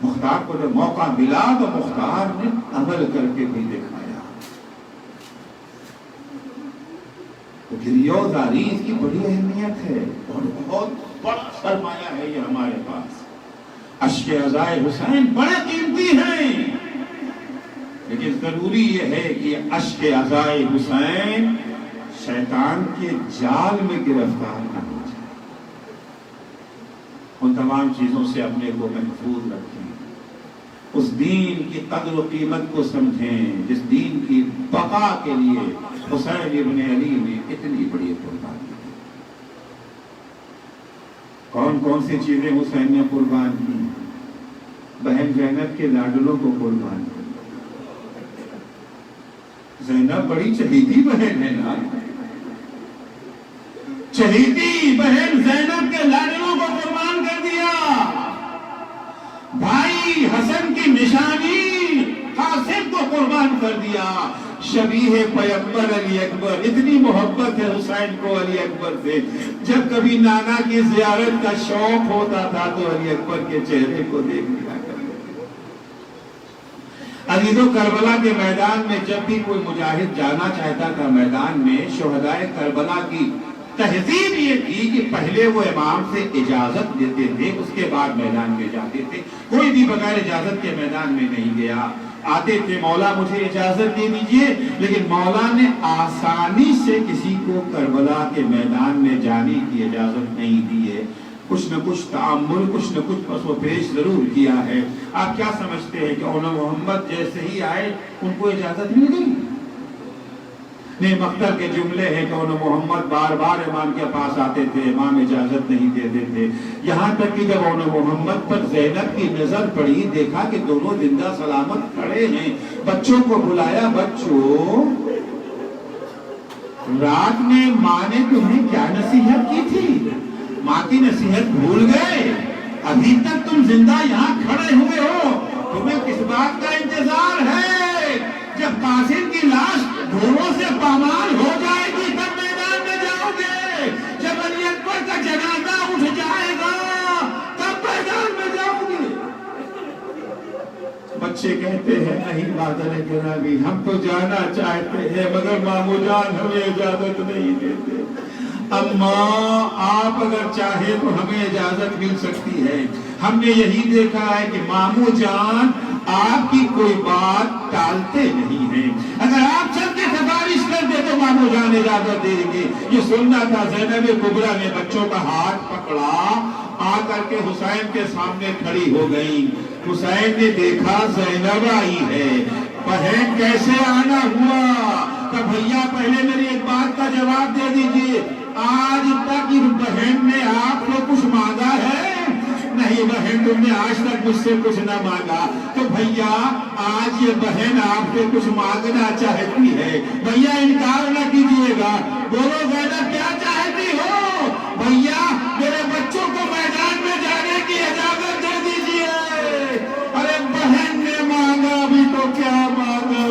مختار کو جب موقع ملا تو مختار نے عمل کر کے بھی دکھایا۔ تو گریہ زاری اس کی بڑی اہمیت ہے اور بہت بڑا سرمایہ ہے یہ ہمارے پاس۔ اشک عزائے حسین بڑے قیمتی ہیں، لیکن ضروری یہ ہے کہ اشک عزائے حسین شیطان کے جال میں گرفتار نہ ہو جائے۔ ان تمام چیزوں سے اپنے کو محفوظ رکھیں، اس دین کی قدر و قیمت کو سمجھیں جس دین کی بقا کے لیے حسین ابن علی نے اتنی بڑی قربانی دی۔ کون کون سی چیزیں حسین نے قربان کی؟ بہن زینب کے لاڈلوں کو قربان کی۔ زینب بڑی چہیتی بہن ہے نا، چہیتی بہن زینب کے لاڈلوں کو قربان کر دیا۔ بھائی حسن کی نشانی قاسم کو قربان کر دیا۔ شبیہ پیغمبر علی اکبر، اتنی محبت ہے حسین کو علی اکبر سے، جب کبھی نانا کی زیارت کا شوق ہوتا تھا تو علی اکبر کے چہرے کو دیکھ لیا کرتے۔ عزیزو کربلا کے میدان میں جب بھی کوئی مجاہد جانا چاہتا تھا میدان میں، شہدائے کربلا کی تہذیب یہ تھی کہ پہلے وہ امام سے اجازت لیتے تھے، اس کے بعد میدان میں جاتے تھے۔ کوئی بھی بغیر اجازت کے میدان میں نہیں گیا۔ آتے تھے مولا مجھے اجازت دے دیجئے، لیکن مولا نے آسانی سے کسی کو کربلا کے میدان میں جانے کی اجازت نہیں دی ہے، کچھ نہ کچھ تعامل، کچھ نہ کچھ پس و پیش ضرور کیا ہے۔ آپ کیا سمجھتے ہیں کہ انہوں محمد جیسے ہی آئے ان کو اجازت مل گئی؟ نہیں، مختر کے جملے ہیں کہ انہوں محمد بار بار امام کے پاس آتے تھے، امام اجازت نہیں دیتے تھے، یہاں تک کہ جب انہوں محمد پر زینب کی نظر پڑی، دیکھا کہ دونوں زندہ سلامت کھڑے ہیں، بچوں کو بلایا، بچوں رات میں ماں نے تمہیں کیا نصیحت کی تھی؟ ماں کی نصیحت بھول گئے؟ ابھی تک تم زندہ یہاں کھڑے ہوئے ہو، تمہیں کس بات کا انتظار ہے؟ جب قاسم کی لاش دھوڑوں سے پامال ہو جائے گی تب میدان میں جاؤ گے، جب علی اکبر کا جنازہ اٹھ جائے گا تب میدان میں جاؤ گے۔ بچے کہتے ہیں نہیں بادل جنابی، ہم تو جانا چاہتے ہیں مگر مامو جان ہمیں اجازت نہیں دیتے۔ اماں آپ اگر چاہے تو ہمیں اجازت مل سکتی ہے، ہم نے یہی دیکھا ہے کہ مامو جان آپ کی کوئی بات ٹالتے نہیں ہیں، اگر آپ چل کے سفارش کر دے تو مامو جان اجازت دیں گے۔ یہ سننا تھا۔ زینب کبریٰ نے بچوں کا ہاتھ پکڑا، آ کر کے حسین کے سامنے کھڑی ہو گئی۔ حسین نے دیکھا زینب آئی ہے، بہن کیسے آنا ہوا؟ تو بھیا پہلے میری ایک بات کا جواب دے دیجئے، آج تک اس بہن نے آپ کو کچھ مانگا ہے؟ نہیں بہن، تم نے آج تک مجھ سے کچھ نہ مانگا، تو بھیا آج یہ بہن آپ سے کچھ مانگنا چاہتی ہے، بھیا انکار نہ کیجیے گا، بولو زینب کیا چاہتی ہو؟ بھیا میرے بچوں کو میدان میں جانے کی اجازت دے دیجیے۔ ارے بہن نے مانگا بھی تو کیا مانگا؟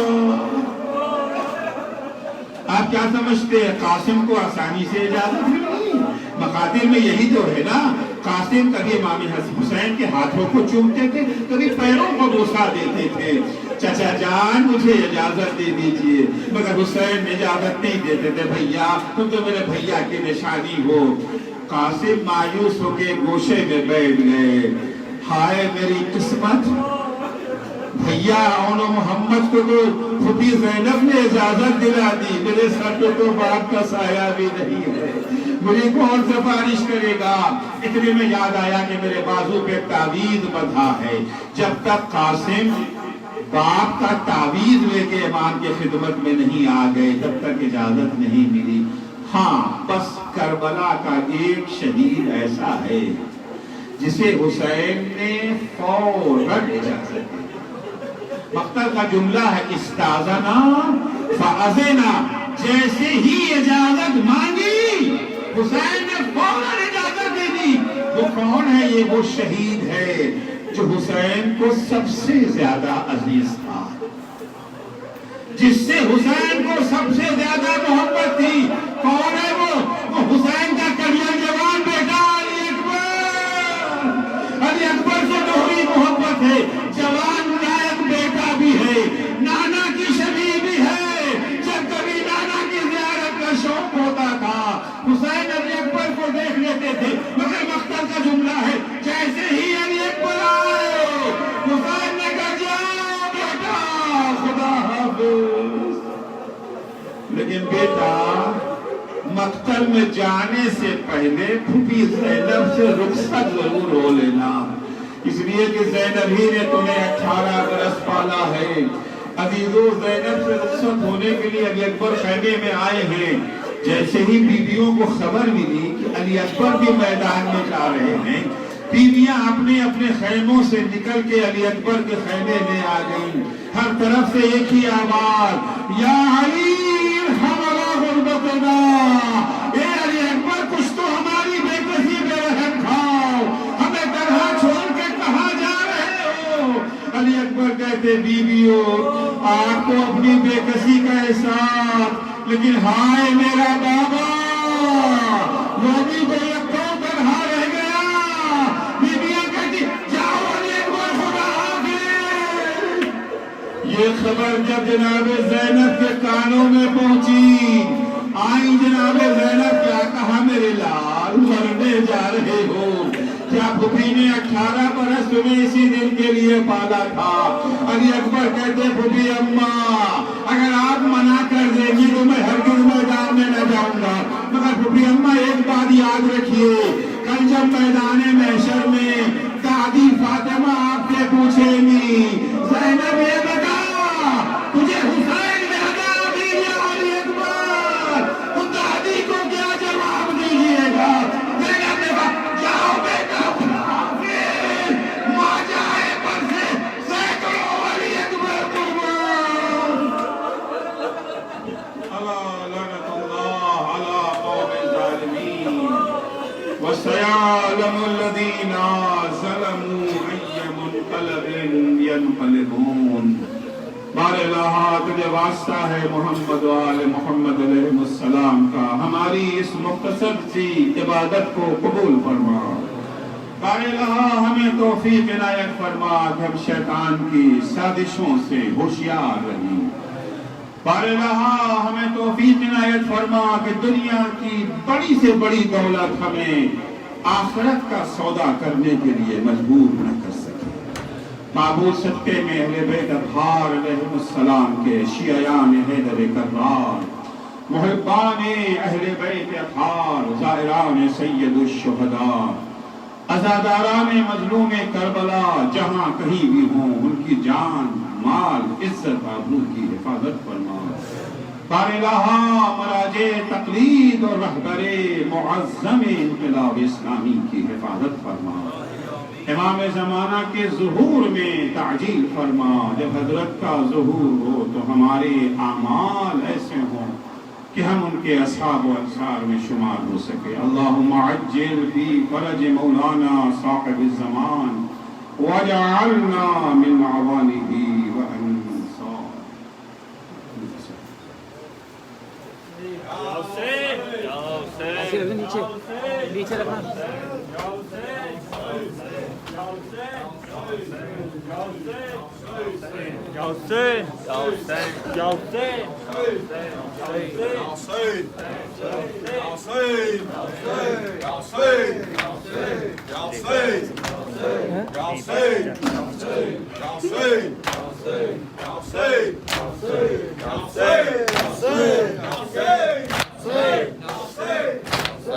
آپ کیا سمجھتے ہیں قاسم کو آسانی سے اجازت ملی؟ مقاتل میں یہی تو ہے نا، قاسم کبھی امام حسین کے ہاتھوں کو چومتے تھے، کبھی پیروں کو بوسا دیتے تھے، چچا جان مجھے اجازت دے دیجئے، مگر حسین اجازت نہیں دیتے تھے، بھیا تم تو میرے بھیا کی نشانی ہو۔ قاسم مایوس ہو کے گوشے میں بیٹھ گئے، ہائے میری قسمت، بھیا اونو محمد کو تو خودی زینب نے اجازت دلا دی، میرے سر پہ تو باپ کا سایہ بھی نہیں ہے، مجھے کون سفارش کرے گا؟ اتنے میں یاد آیا کہ میرے بازو پہ تعویذ بندھا ہے، جب تک قاسم باپ کا تعویذ لے کے امام کی خدمت میں نہیں آ گئے تب تک اجازت نہیں ملی۔ ہاں بس کربلا کا ایک شہید ایسا ہے جسے حسین نے فوراً اجازت دی۔ مقتل کا جملہ ہے استاذنا فاذنا، جیسے ہی اجازت مانگی حسین نے فوراً اجازت دے دی۔ وہ کون ہے؟ یہ وہ شہید ہے جو حسین کو سب سے زیادہ عزیز تھا، جس سے حسین کو سب سے زیادہ محبت تھی۔ کون ہے وہ حسین کا کڑیا جوان بیٹا علی اکبر۔ علی اکبر سے دوہری محبت ہے، جوان لائق بیٹا بھی ہے، نانا کی شبیہ بھی ہے۔ جب کبھی نانا کی زیارت کا شوق ہوتا تھا حسین علی اکبر کو دیکھ لیتے تھے، مگر مقتل کا جملہ ہے جیسے ہی علی اکبر آئے حسین نے کہا جاؤ بیٹا خدا حافظ۔ لیکن بیٹا مقتل میں جانے سے پہلے پھوپھی زینب سے رخصت ضرور ہو لینا، اس لیے کہ زینب ہی نے تمہیں 18 برس پالا ہے۔ عزیزو زینب سے رخصت ہونے کے لیے علی اکبر خیمے میں آئے ہیں، جیسے ہی بیویوں کو خبر ملی کہ علی اکبر بھی میدان میں جا رہے ہیں، بیویاں اپنے اپنے خیموں سے نکل کے علی اکبر کے خیمے میں آ گئیں۔ ہر طرف سے ایک ہی آواز، یا علی ارحم علی غربتنا، اے علی اکبر کچھ تو ہماری بے کسی پہ رحم کھاؤ، ہمیں تنہا چھوڑ کے کہاں جا رہے ہو؟ علی اکبر کہتے بیویوں آپ کو اپنی بے کسی کا احساس، لیکن ہائے میرا بابا وہ بھی تو یکدم تنہا رہ گیا۔ بیویاں کہتی جاؤ علی اکبر خدا حافظ۔ یہ خبر جب جناب زینب کے کانوں میں پہنچی، آئی جناب زینب کیا کہا میرے لال مرنے جا رہے ہو؟ کیا پھوپھی نے 18 برس تمہیں اسی دن کے لیے پالا تھا؟ علی اکبر کہتے پھوپھی اماں اگر آپ منع کر دیں گی تو میں ہرگز میدان میں نہ جاؤں گا، مگر پھوپھی اماں ایک بات یاد رکھیے، کل جب میدان محشر میں دادی فاطمہ آپ سے پوچھیں گی زینب یہ بتا تجھے حسین نے ہدایت دی یا علی اکبر، تو دادی کو کیا جواب دیجیے گا؟ زینب نے کہا جاؤ بیٹا حافظ، ماں جائے پر سے سینکڑوں علی اکبر قربان۔ الا لعنت اللہ علی قوم الظالمین وسيعلم الذين ظلموا أي منقلب ينقلبون۔ بار الہ تجھے واسطہ ہے محمد و آل محمد علیہ السلام کا، ہماری اس مختصر سی عبادت کو قبول فرما۔ بار الہ ہمیں توفیق عنایت فرما کہ ہم شیطان کی سازشوں سے ہوشیار رہیں۔ بار الہ ہمیں توفیق عنایت فرما کہ دنیا کی بڑی سے بڑی دولت ہمیں آخرت کا سودا کرنے کے لیے مجبور نہ کر سکے۔ معبود صدقے میں اہل بیت اطہار علیہ السلام کے شیعیان حیدر کرار، محبان اہل بیت اطہار، زائران سید الشہداء، عزاداران مظلوم کربلا جہاں کہیں بھی ہوں ان کی جان، مال، عزت، آبرو کی حفاظت فرما۔ بار الہ مراجع تقلید اور رہبر معظم انقلاب اسلامی کی حفاظت فرما۔ امام زمانہ کے ظہور میں تعجیل فرما، جب حضرت کا ظہور ہو تو ہمارے اعمال ایسے ہوں کہ ہم ان کے اصحاب و انصار میں شمار ہو سکے۔ اللہم عجل فی فرج مولانا صاحب الزمان وجعلنا من عوانہ وانصار۔ نیچے رکھنا۔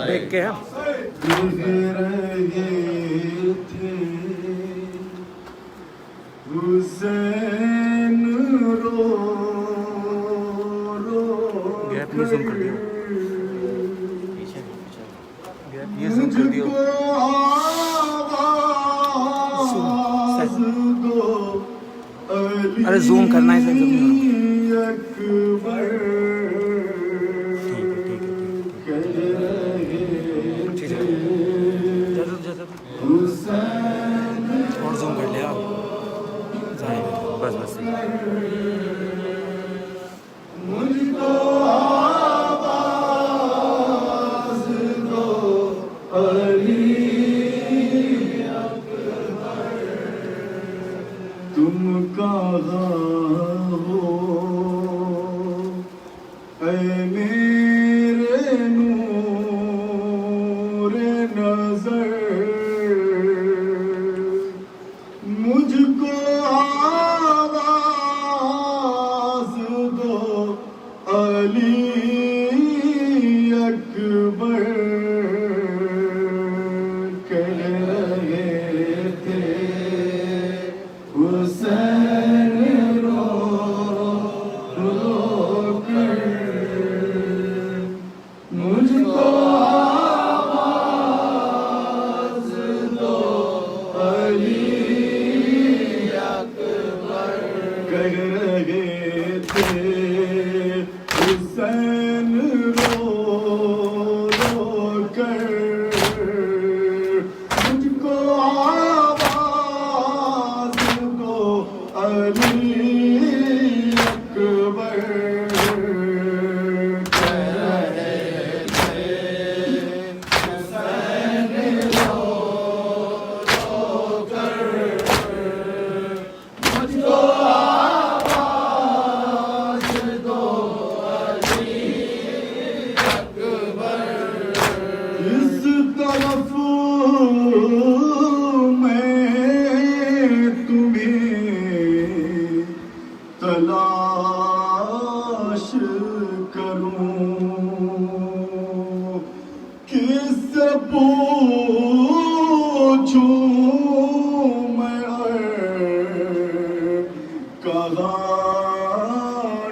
دیکھ کے حسین رو گیپ یہ زوم کر دیا، گیپ یہ زوم کر دیا۔ ارے زوم کرنا ہے، زوم اور زوم کر لیا بس بس۔ مجھ کو آواز دو علی اکبر، تم کہاں ہو اے میرے نور نظر، مجھ کو آواز دو علی اکبر، کہہ رہے تھے حسین رو رو کر، مجھ کو آواز دو علی کہہ رہے تھے حسین رو رو کر، مجھ کو آواز دو علی اکبر، کہہ رہے تھے حسین رو رو کر، مجھ کو اس طرف تلاش کروں کس سے پوچھوں میں کہاں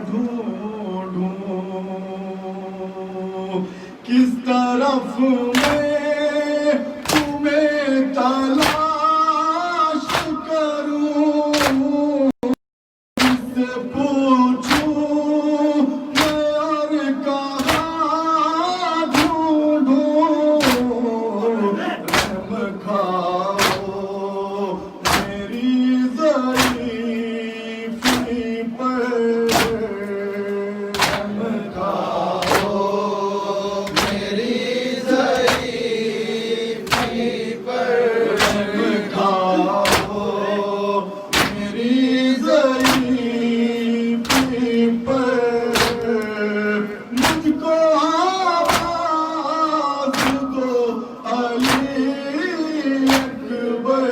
ڈھونڈوں کس طرف میں تمہیں تلاش کروں کس سے پوچھوں میں اور کہاں ڈھونڈوں رحم کھاؤ میری ضعیفی پر رحم کھاؤ میری ضعیفی پر رحم کھاؤ میری ضعیفی پر مجھ کو آواز دو علی اکبر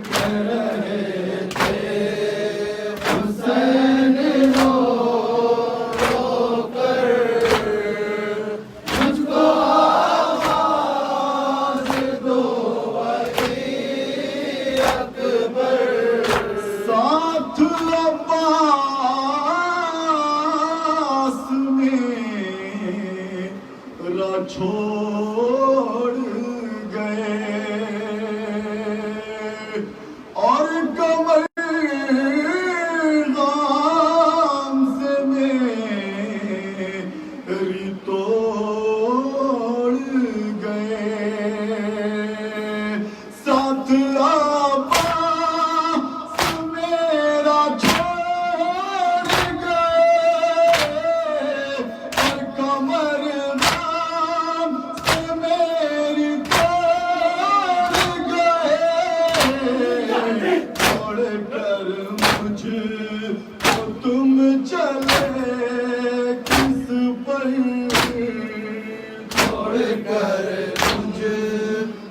کہہ رہے تھے حسین رو رو کر مجھ کو آواز دو علی اکبر ساتھ عباس میرا چھوڑ گئے اور کمر غام سے میری توڑ گئے ساتھ عباس میرا چھوڑ گئے اور کمر غام سے میری توڑ گئے چھوڑ کر مجھ کو تم چلے کس پر چھوڑ کر مجھ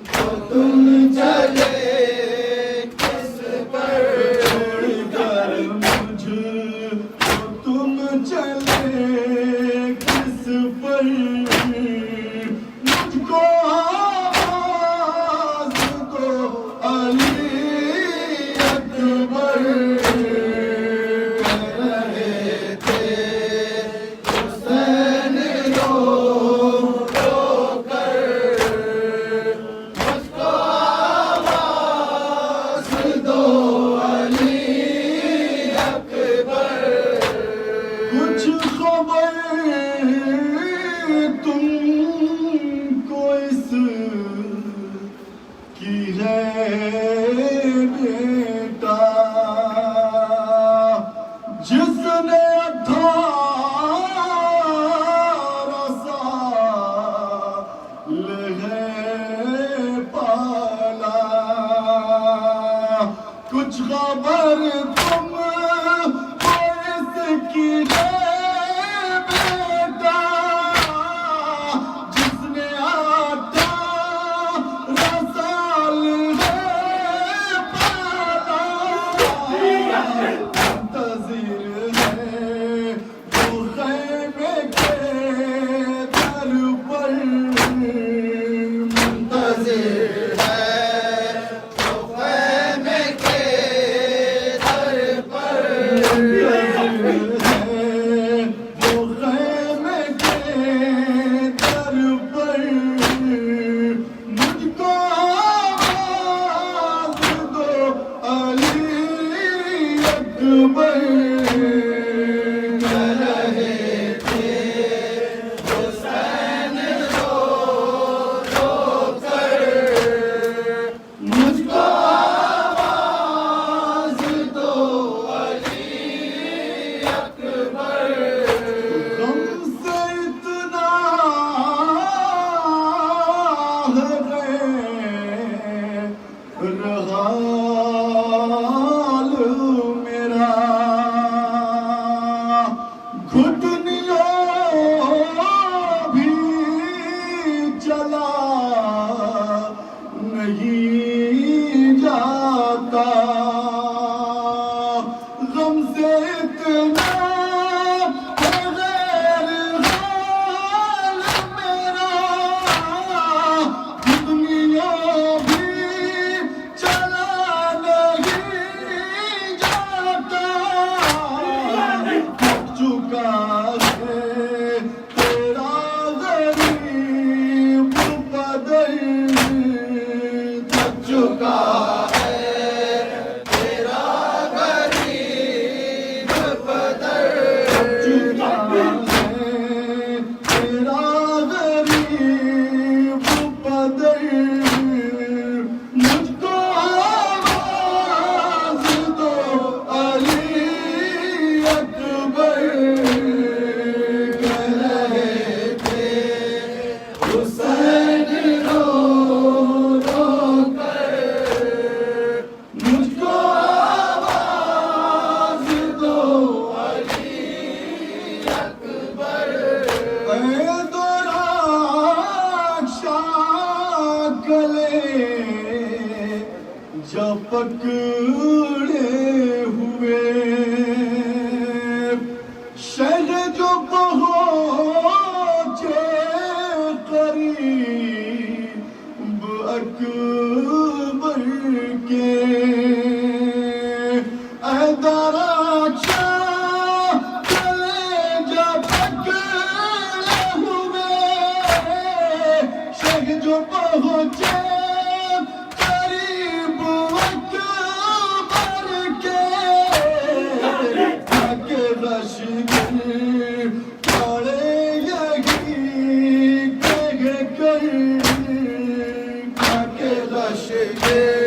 کو تم چلے کس پر چھوڑ کر مجھ کو تم چلے کس پر مجھ کو آواز دو علی اکبر کہہ رہے تھے حسین رو رو کر مجھ کو آواز دو علی اکبر کچھ خبر تم کو اس کی ہے بیٹا جس نے 18 سال ہے پالا کچھ خبر تم کو اس کی ہے بیٹا جس نے 18 سال ہے پالا منتظر ہے وہ خیمے کے در پر منتظر ہے وہ خیمے کے در پر منتظر ہے وہ خیمے کے در پر مجھ کو آواز دو علی اکبر کہہ رہے تھے حسین رو رو کر مجھ کو آواز دو علی اکبر غم سے اتنا ہے رہا میرا دراچا چلے جا پکڑے ہوئے شیخ جو پہنچے قریب اکبر کے تاکہ رشگر پڑے یہی کہہ کر تاکہ رشگر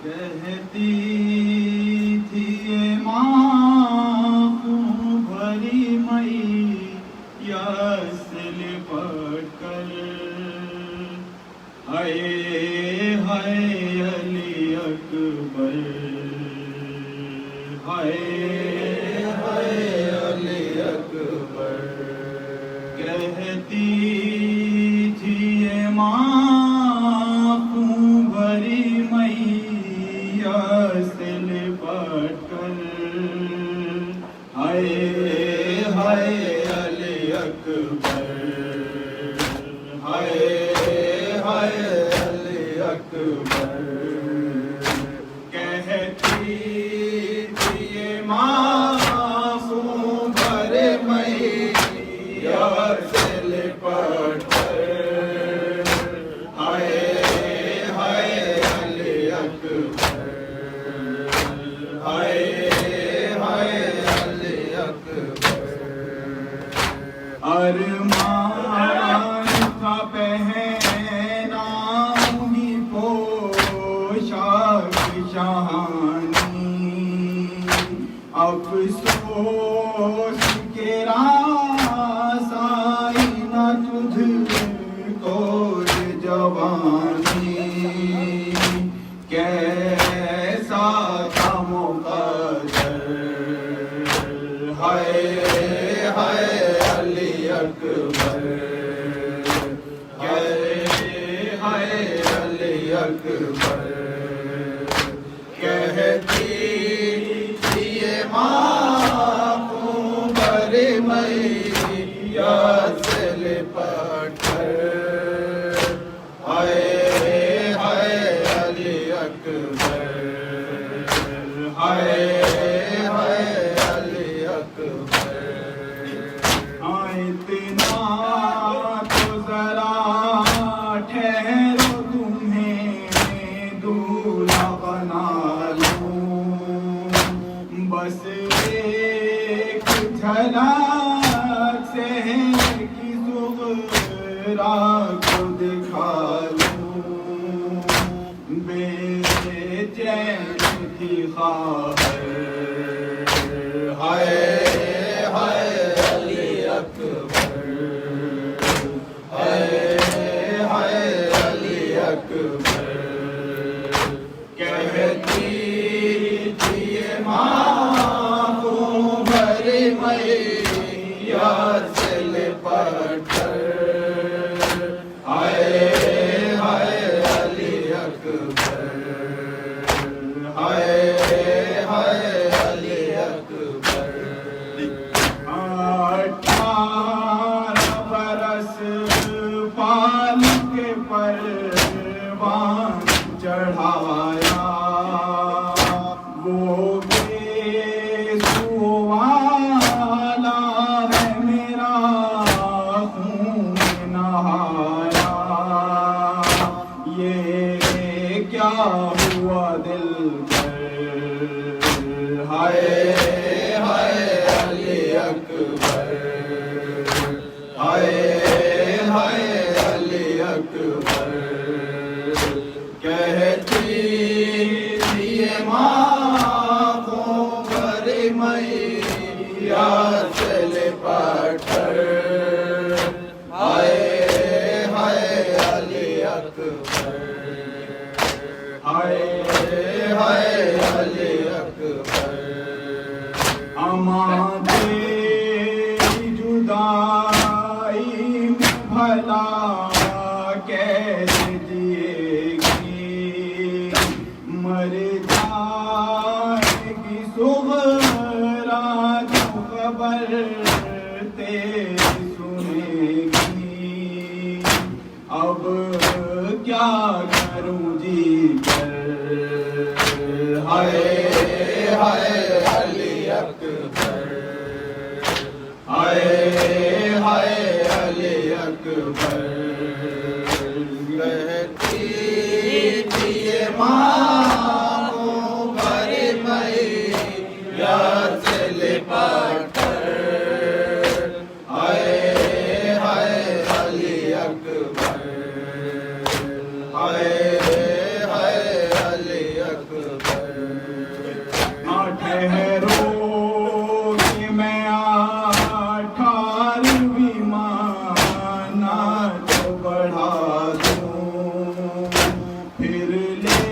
کہتی تھی یہ ماں بھری میاں سے لپٹ کر ہائے ہائے علی اکبر ہائے ہائے علی اکبر کہتی تھی یہ ماں بھری میاں سے لپٹ کر ہائے ہائے علی اکبر ہائے ہائے علی اکبر کہتی تھی یہ معصوم بھرے میاں سے لپٹ کر ہائے ہائے علی اکبر ہائے ہائے علی اکبر ارمان تھا پہنا انہی پوشاک شاہانی افسوس کے راس آئی نہ تجھ کو جوانی کیسا تھا مقدر ہائے ہائے علی اکبر ہائے ہائے علی اکبر کہتی تھی یہ ماں بھرے میاں سے لپٹ کر ہائے ہائے علی اکبر ہائے ہائے علی اکبر اتنا تو ذرا ٹھہرو تمہیں دولہا بنا لوں بس ایک جھلک شہر کی زغرا کو دکھا لوں بے چین کی خواہر ہائے ہائے علی اکبر ہائے ہائے علی اکبر کہتی تھی یہ ماں بھرے میاں سے لپٹ کر ہائے ہائے علی اکبر ہائے یار سے لپٹ کر ہائے ہائے علی اکبر ہائے ہائے علی اکبر ہمارے جدائی میں بھلا کیسے جیے گی مر جائے گی صغرا جو خبر تیری سنے گی اب کیا کروں جی کر ہائے ہائے علی اکبر ہائے ہائے علی اکبر کہتی تھی یہ ماں بھر میں یار سے لپٹ کر ہائے ہائے علی اکبر ہائے ہائے علی اکبر ٹھہرو کہ میں 18ویں مانا تو بڑھا دوں پھر لے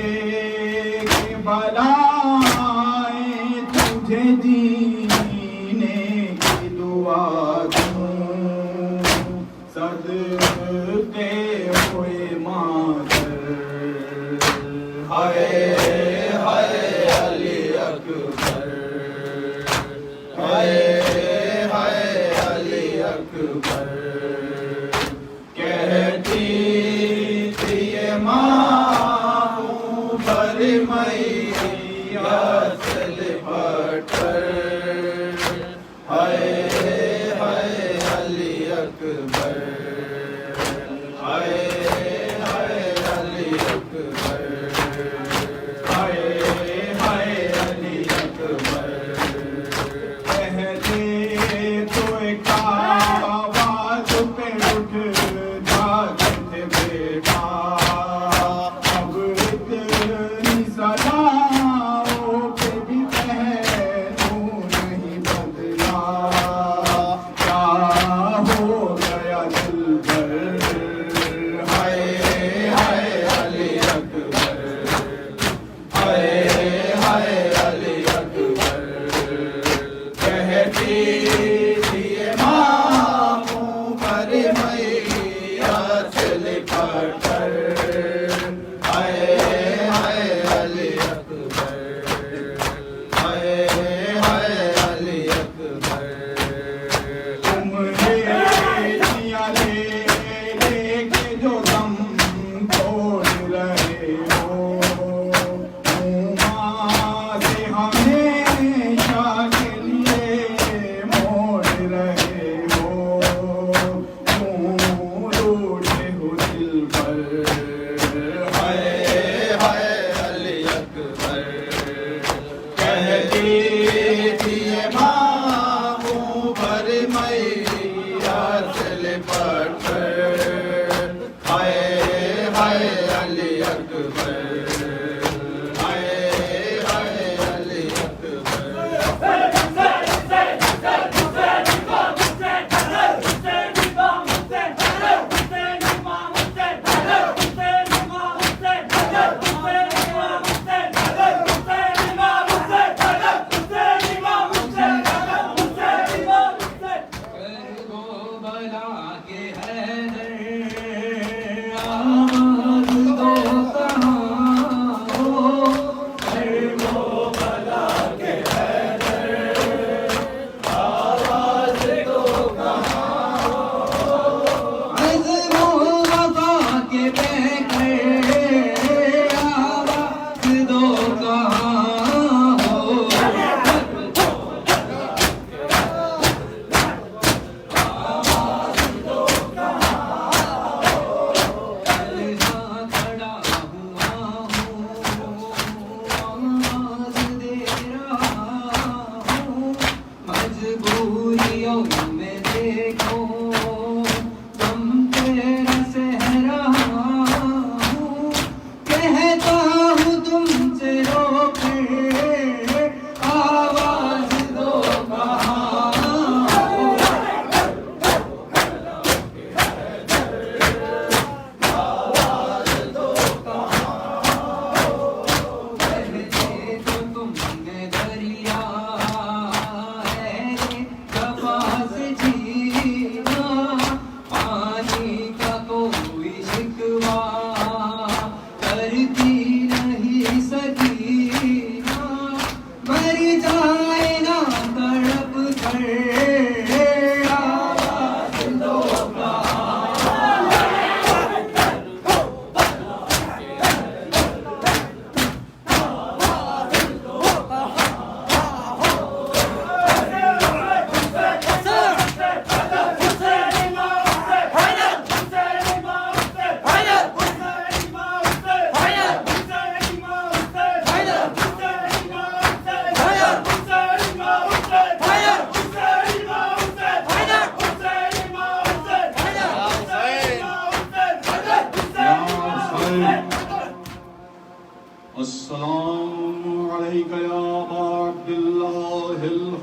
کے بلائیں تجھے جینے کی دعا دوں صدقے ہوئے مادر ہائے ہائے علی اکبر ہائے ہائے علی اکبر کہتی تھی یہ ماں بھر میں یار سے لپٹ کر ہائے ہائے علی اکبر ہائے ہائے علی اکبر ہائے ہائے علی اکبر پہلے تو ایک آواز پہ اٹھ جاتے تھے بیٹا اب اتنی صداؤں پہ بھی پہلو نہیں بدلا کیا ہو گیا دل بھر ہائے ہائے علی اکبر ہائے ہائے علی اکبر کہتی تھی یہ ماں بھر میں یار سے لپٹ کر ہائے ہائے علی اکبر ہائے ہائے علی اکبر تم دیا لے لے کے جو دم توڑ رہے ہو ماں سے ہمیشہ کے لیے موڑ رہے ہو کیوں روٹے ہو دل پر ہائے ہائے علی اکبر کہتی تھی یہ ماں بھر میں یار سے لپٹ کر ہائے ہائے علی اکبر ہائے ہائے علی اکبر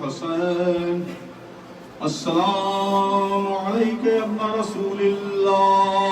الحسين السلام عليك يا ابن رسول الله